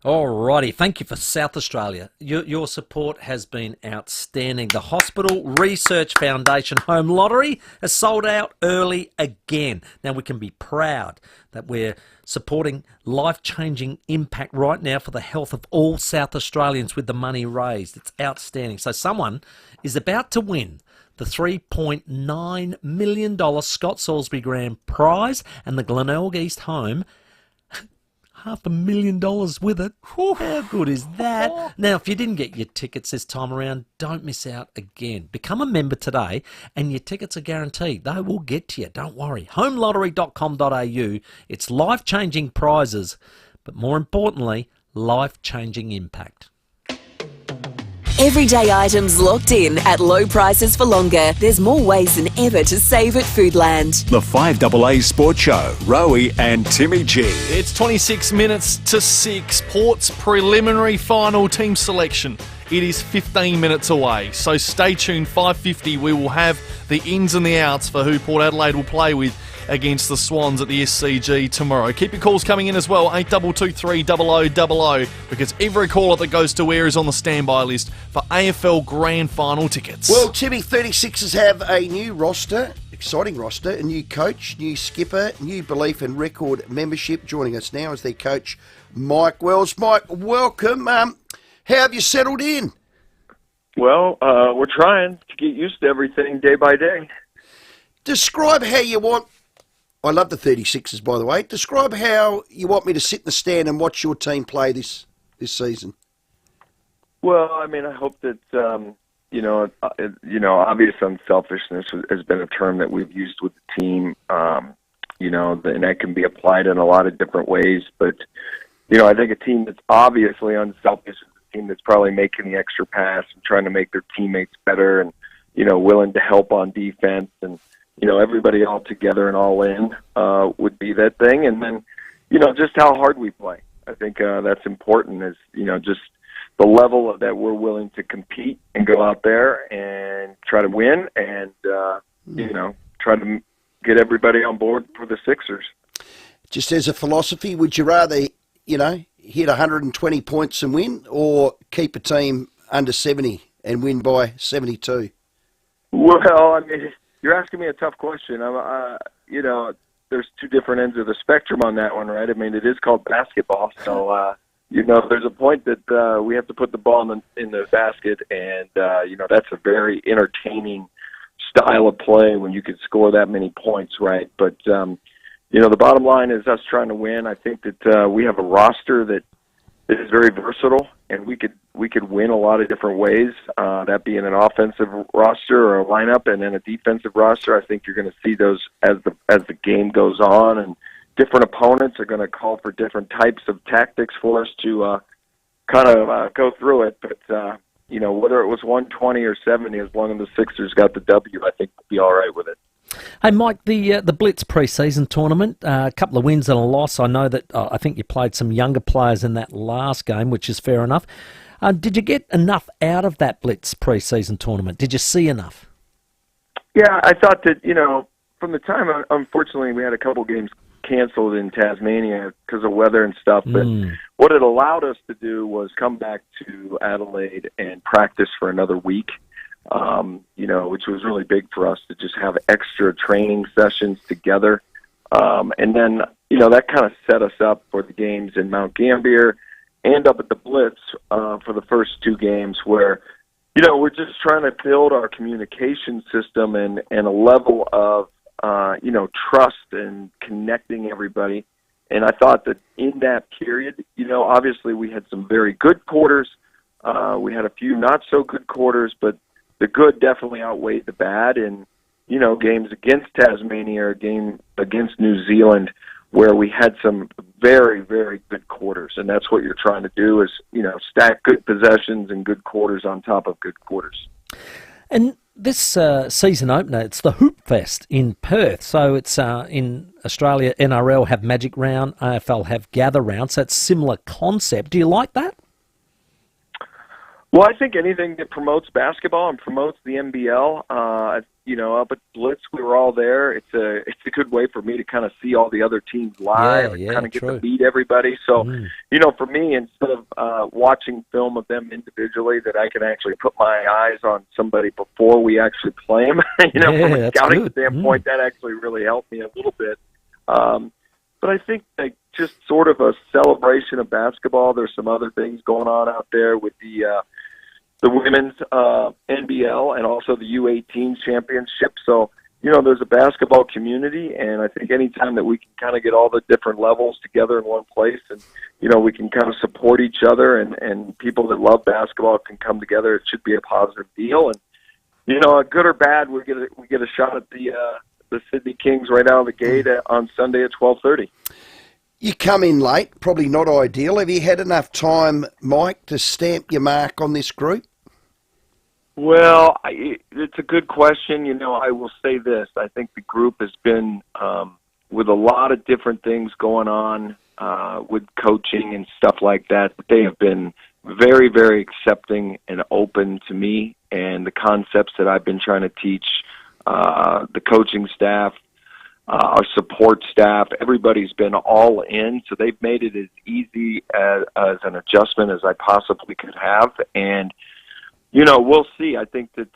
Alrighty, thank you for South Australia. Your support has been outstanding. The Hospital Research Foundation Home Lottery has sold out early again. Now we can be proud that we're supporting life-changing impact right now for the health of all South Australians with the money raised. It's outstanding. So someone is about to win the $3.9 million Scott Salisbury Grand Prize and the Glenelg East home, $500,000 with it. Whew, how good is that? Now, if you didn't get your tickets this time around, don't miss out again. Become a member today and your tickets are guaranteed. They will get to you, don't worry. Homelottery.com.au. It's life-changing prizes, but more importantly, life-changing impact. Everyday items locked in at low prices for longer. There's more ways than ever to save at Foodland. The 5AA Sports Show, Rowey and Timmy G. It's 26 minutes to 6. Port's preliminary final team selection. It is 15 minutes away, so stay tuned. 5:50, we will have the ins and the outs for who Port Adelaide will play with against the Swans at the SCG tomorrow. Keep your calls coming in as well, 8223 0000, because every caller that goes to air is on the standby list for AFL Grand Final tickets. Well, Timmy, 36ers have a new roster, exciting roster, a new coach, new skipper, new belief and record membership. Joining us now is their coach, Mike Wells. Mike, welcome. How have you settled in? Well, we're trying to get used to everything day by day. Describe how you want... I love the 36ers, by the way. Describe how you want me to sit in the stand and watch your team play this season. Well, I mean, I hope that, obvious unselfishness has been a term that we've used with the team, and that can be applied in a lot of different ways. But, I think a team that's obviously unselfish is a team that's probably making the extra pass and trying to make their teammates better and, willing to help on defense and, everybody all together and all in would be that thing. And then, just how hard we play. I think that's important is, just the level that we're willing to compete and go out there and try to win and, try to get everybody on board for the Sixers. Just as a philosophy, would you rather, hit 120 points and win or keep a team under 70 and win by 72? Well, I mean... You're asking me a tough question. There's two different ends of the spectrum on that one, right? I mean, it is called basketball, so there's a point that we have to put the ball in the basket, and that's a very entertaining style of play when you could score that many points, right? But the bottom line is us trying to win. I think that we have a roster that is very versatile, and we could win a lot of different ways. That being an offensive roster or a lineup, and then a defensive roster. I think you're going to see those as the game goes on, and different opponents are going to call for different types of tactics for us to go through it. But whether it was 120 or 70, as long as the Sixers got the W, I think we'll be all right with it. Hey, Mike, the Blitz pre-season tournament, a couple of wins and a loss. I know that I think you played some younger players in that last game, which is fair enough. Did you get enough out of that Blitz pre-season tournament? Did you see enough? Yeah, I thought that, from the time, unfortunately, we had a couple games canceled in Tasmania because of weather and stuff, but what it allowed us to do was come back to Adelaide and practice for another week. Which was really big for us to just have extra training sessions together. And then, that kind of set us up for the games in Mount Gambier and up at the Blitz for the first two games where, we're just trying to build our communication system and a level of, trust and connecting everybody And I thought that in that period, obviously we had some very good quarters. We had a few not so good quarters, but the good definitely outweighed the bad. And, games against Tasmania, a game against New Zealand, where we had some very, very good quarters. And that's what you're trying to do is, stack good possessions and good quarters on top of good quarters. And this season opener, it's the Hoop Fest in Perth. So it's in Australia, NRL have Magic Round, AFL have Gather Round. So it's similar concept. Do you like that? Well, I think anything that promotes basketball and promotes the NBL, up at Blitz, we were all there. It's a good way for me to kind of see all the other teams live and kind of get to meet everybody. So, for me, instead of watching film of them individually, that I can actually put my eyes on somebody before we actually play them. From a scouting standpoint, that actually really helped me a little bit. But I think just sort of a celebration of basketball. There's some other things going on out there with the women's NBL and also the U18 championship. So, there's a basketball community, and I think anytime that we can kind of get all the different levels together in one place and, we can kind of support each other and people that love basketball can come together, it should be a positive deal. And, good or bad, we get a shot at the Sydney Kings right out of the gate on Sunday at 12:30. You come in late, probably not ideal. Have you had enough time, Mike, to stamp your mark on this group? Well, it's a good question. I will say this. I think the group has been with a lot of different things going on with coaching and stuff like that. They have been very, very accepting and open to me and the concepts that I've been trying to teach the coaching staff, our support staff. Everybody's been all in, so they've made it as easy as an adjustment as I possibly could have. And, we'll see. I think that,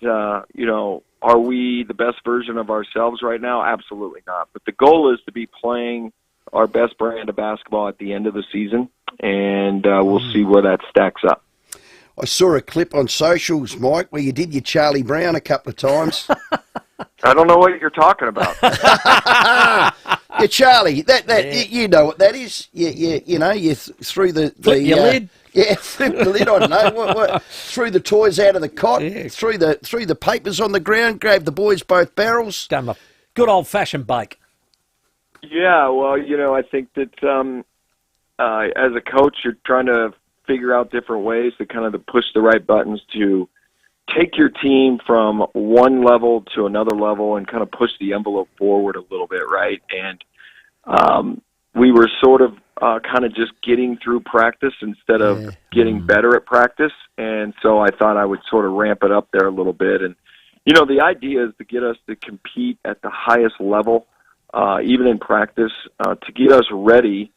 are we the best version of ourselves right now? Absolutely not. But the goal is to be playing our best brand of basketball at the end of the season, and we'll see where that stacks up. I saw a clip on socials, Mike, where you did your Charlie Brown a couple of times. I don't know what you're talking about. Yeah, Charlie, that you know what that is. You threw the lid. Yeah, flip the lid. I don't know what. Threw the toys out of the cot. Threw the papers on the ground. Gave the boys both barrels. Done a good old fashioned bake. Yeah, well, I think that as a coach, you're trying to figure out different ways to kind of push the right buttons to take your team from one level to another level and kind of push the envelope forward a little bit, right? And we were sort of kind of just getting through practice instead of getting better at practice. And so I thought I would sort of ramp it up there a little bit. And, the idea is to get us to compete at the highest level, even in practice, to get us ready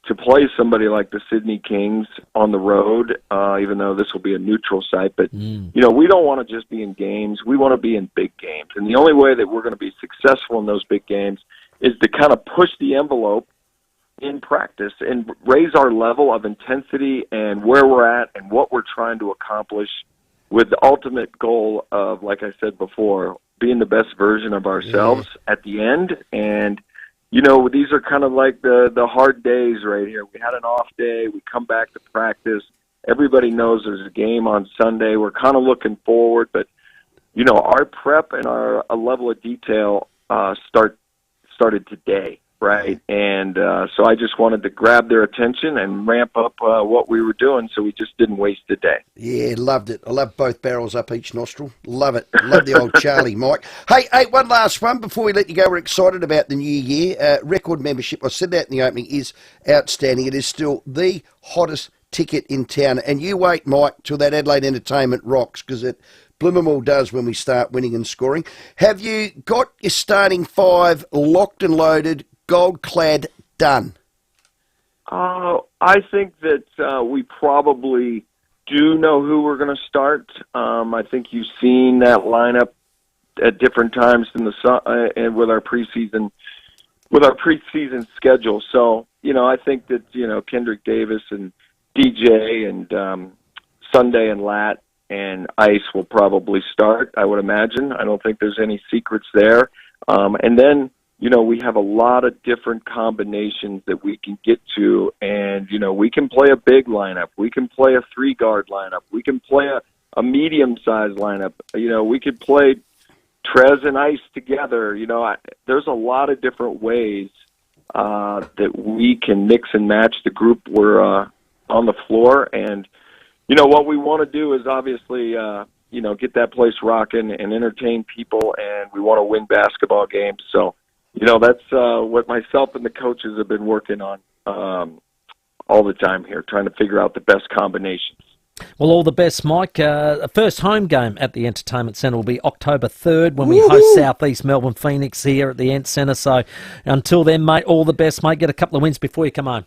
to play somebody like the Sydney Kings on the road, even though this will be a neutral site. But, we don't want to just be in games. We want to be in big games. And the only way that we're going to be successful in those big games is to kind of push the envelope in practice and raise our level of intensity and where we're at and what we're trying to accomplish with the ultimate goal of, like I said before, being the best version of ourselves at the end. And, these are kind of like the hard days right here. We had an off day. We come back to practice. Everybody knows there's a game on Sunday. We're kind of looking forward, but, our prep and our level of detail started today, right? And so I just wanted to grab their attention and ramp up what we were doing so we just didn't waste a day. Yeah, loved it. I love both barrels up each nostril. Love it. Love the old Charlie, Mike. Hey, one last one before we let you go. We're excited about the new year. Record membership, I said that in the opening, is outstanding. It is still the hottest ticket in town. And you wait, Mike, till that Adelaide Entertainment rocks, because it bloomin' does when we start winning and scoring. Have you got your starting five locked and loaded, gold-clad, done? I think that we probably do know who we're going to start. I think you've seen that lineup at different times in the and with our preseason schedule. So I think that Kendrick Davis and DJ and Sunday and Lat and Ice will probably start, I would imagine. I don't think there's any secrets there. And then we have a lot of different combinations that we can get to, and, we can play a big lineup. We can play a 3-guard lineup. We can play a medium-sized lineup. We could play Trez and Ice together. There's a lot of different ways that we can mix and match the group we're on the floor. And, what we want to do is obviously, get that place rocking and entertain people, and we want to win basketball games. So, that's what myself and the coaches have been working on all the time here, trying to figure out the best combinations. Well, all the best, Mike. First home game at the Entertainment Centre will be October 3rd when we host South East Melbourne Phoenix here at the Ent Centre. So until then, mate, all the best, mate. Get a couple of wins before you come home.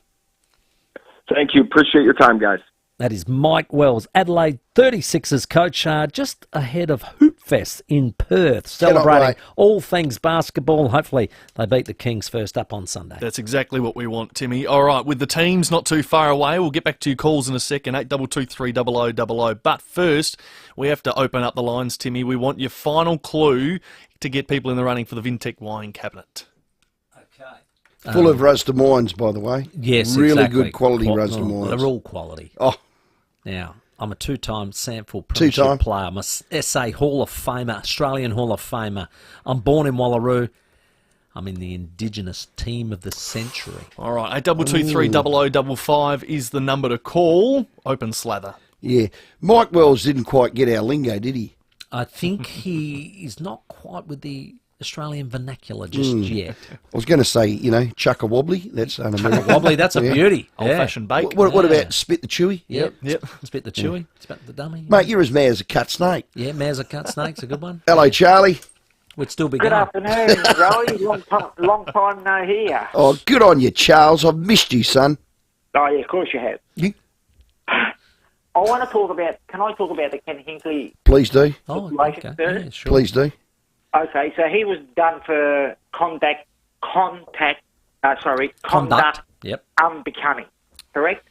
Thank you. Appreciate your time, guys. That is Mike Wells, Adelaide 36ers coach, just ahead of Hoop Fest in Perth, celebrating all things basketball. Hopefully they beat the Kings first up on Sunday. That's exactly what we want, Timmy. All right, with the teams not too far away, we'll get back to your calls in a second, 8223 0000. But first, we have to open up the lines, Timmy. We want your final clue to get people in the running for the Vintec wine cabinet. Full of Rasta wines, by the way. Yes, really exactly. good quality Rasta wines. They're all quality. Oh. Now, I'm a two-time SANFL Premiership player. I'm a SA Hall of Famer, Australian Hall of Famer. I'm born in Wallaroo. I'm in the Indigenous Team of the Century. All right, 8223 0055 is the number to call. Open slather. Yeah. Mike Wells didn't quite get our lingo, did he? I think he is not quite with the Australian vernacular just yet. I was going to say, chuck-a-wobbly. That's un-American. Wobbly, that's a beauty. Old-fashioned bake. What about spit the chewy? Yep. Spit the chewy. Spit the dummy. Mate, you're as mad as a cut snake. Yeah, mare's a cut snake's a good one. Hello, Charlie. We'd still be Good going. afternoon, Rowey. Long time no hear. Oh, good on you, Charles. I've missed you, son. Oh, yeah, of course you have. I want to talk about, can I talk about the Ken Hinkley Please do. situation first? Yeah, sure. Please do. Okay, so he was done for conduct Yep. unbecoming, correct?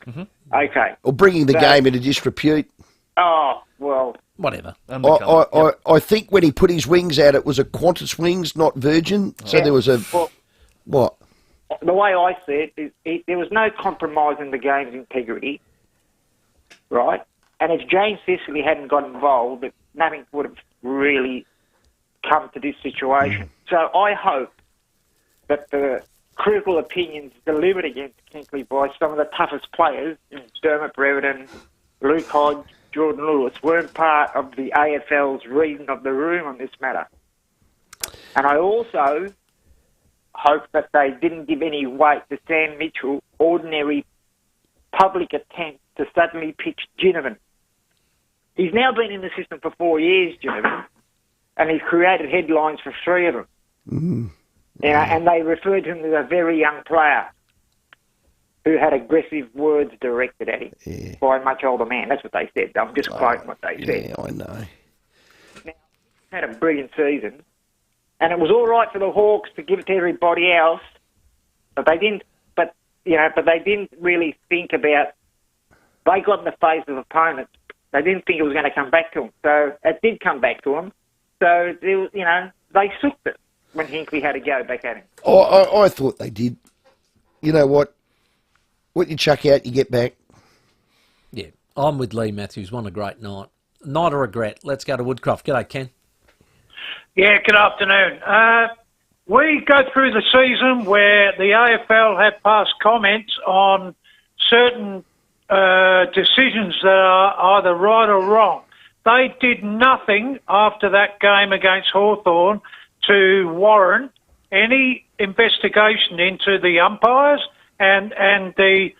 Mm-hmm. Okay. Or bringing the game into disrepute. Oh, well. Whatever. I think when he put his wings out, it was a Qantas wings, not Virgin. So there was a... What? The way I see it is there was no compromise in the game's integrity, right? And if James Sicily hadn't got involved, nothing would have really come to this situation. So I hope that the critical opinions delivered against Hinkley by some of the toughest players, Dermot Brereton, Luke Hodge, Jordan Lewis, weren't part of the AFL's reading of the room on this matter. And I also hope that they didn't give any weight to Sam Mitchell's ordinary public attempt to suddenly pitch Ginnivan. He's now been in the system for 4 years, Ginnivan, and he's created headlines for 3 of them. Mm. And they referred to him as a very young player who had aggressive words directed at him by a much older man. That's what they said. I'm just quoting what they said. Yeah, I know. Now, he had a brilliant season, and it was all right for the Hawks to give it to everybody else, but they didn't. But they didn't really think about. They got in the face of opponents. They didn't think it was going to come back to them. So it did come back to them. So there was, they sooked it when Hinkley had to go back at him. I thought they did. You know what? What you chuck out, you get back. Yeah, I'm with Lee Matthews. What a great night. Night of regret. Let's go to Woodcroft. G'day, Ken. Yeah, good afternoon. We go through the season where the AFL have passed comments on certain decisions that are either right or wrong. They did nothing after that game against Hawthorn to warrant any investigation into the umpires and the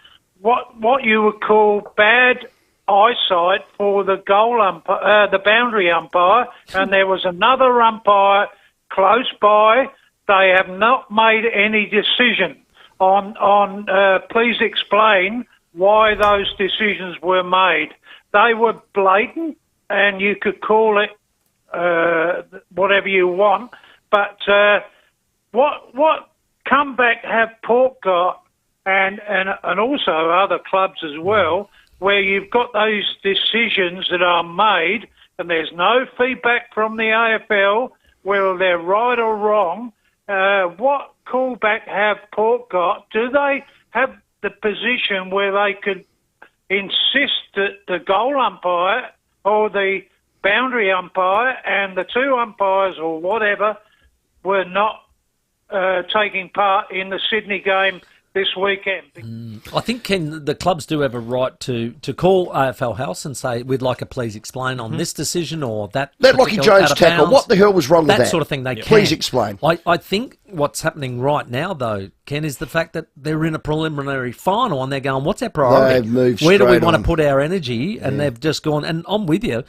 what you would call bad eyesight for the goal umpire, the boundary umpire, and there was another umpire close by. They have not made any decision on please explain why those decisions were made. They were blatant, and you could call it whatever you want, but what comeback have Port got, and also other clubs as well, where you've got those decisions that are made and there's no feedback from the AFL, whether they're right or wrong, what callback have Port got? Do they have the position where they could insist that the goal umpire or the boundary umpire and the two umpires or whatever were not taking part in the Sydney game this weekend? I think, Ken, the clubs do have a right to call AFL House and say, we'd like a please explain on this decision or that. That Lockie Jones tackle, what the hell was wrong with that? That sort of thing they can. Please explain. I think what's happening right now, though, Ken, is the fact that they're in a preliminary final and they're going, what's our priority? They've moved Where do we straight want on. to put our energy? And they've just gone, and I'm with you.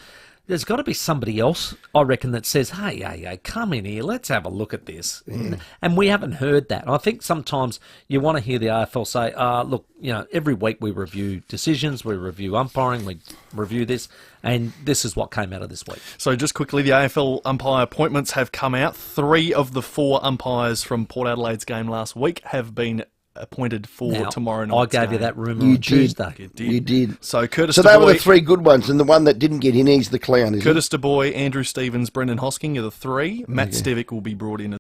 There's got to be somebody else, I reckon, that says, hey, come in here, let's have a look at this. And we haven't heard that. I think sometimes you want to hear the AFL say, look, every week we review decisions, we review umpiring, we review this, and this is what came out of this week. So just quickly, the AFL umpire appointments have come out. 3 of the 4 umpires from Port Adelaide's game last week have been appointed for tomorrow night. I gave you that rumour on Tuesday. You did. So Curtis So Du they were Bois- the 3 good ones, and the one that didn't get in, he's the clown, isn't Curtis Du Bois, Andrew Stevens, Brendan Hosking are the 3. Matt Stevick will be brought in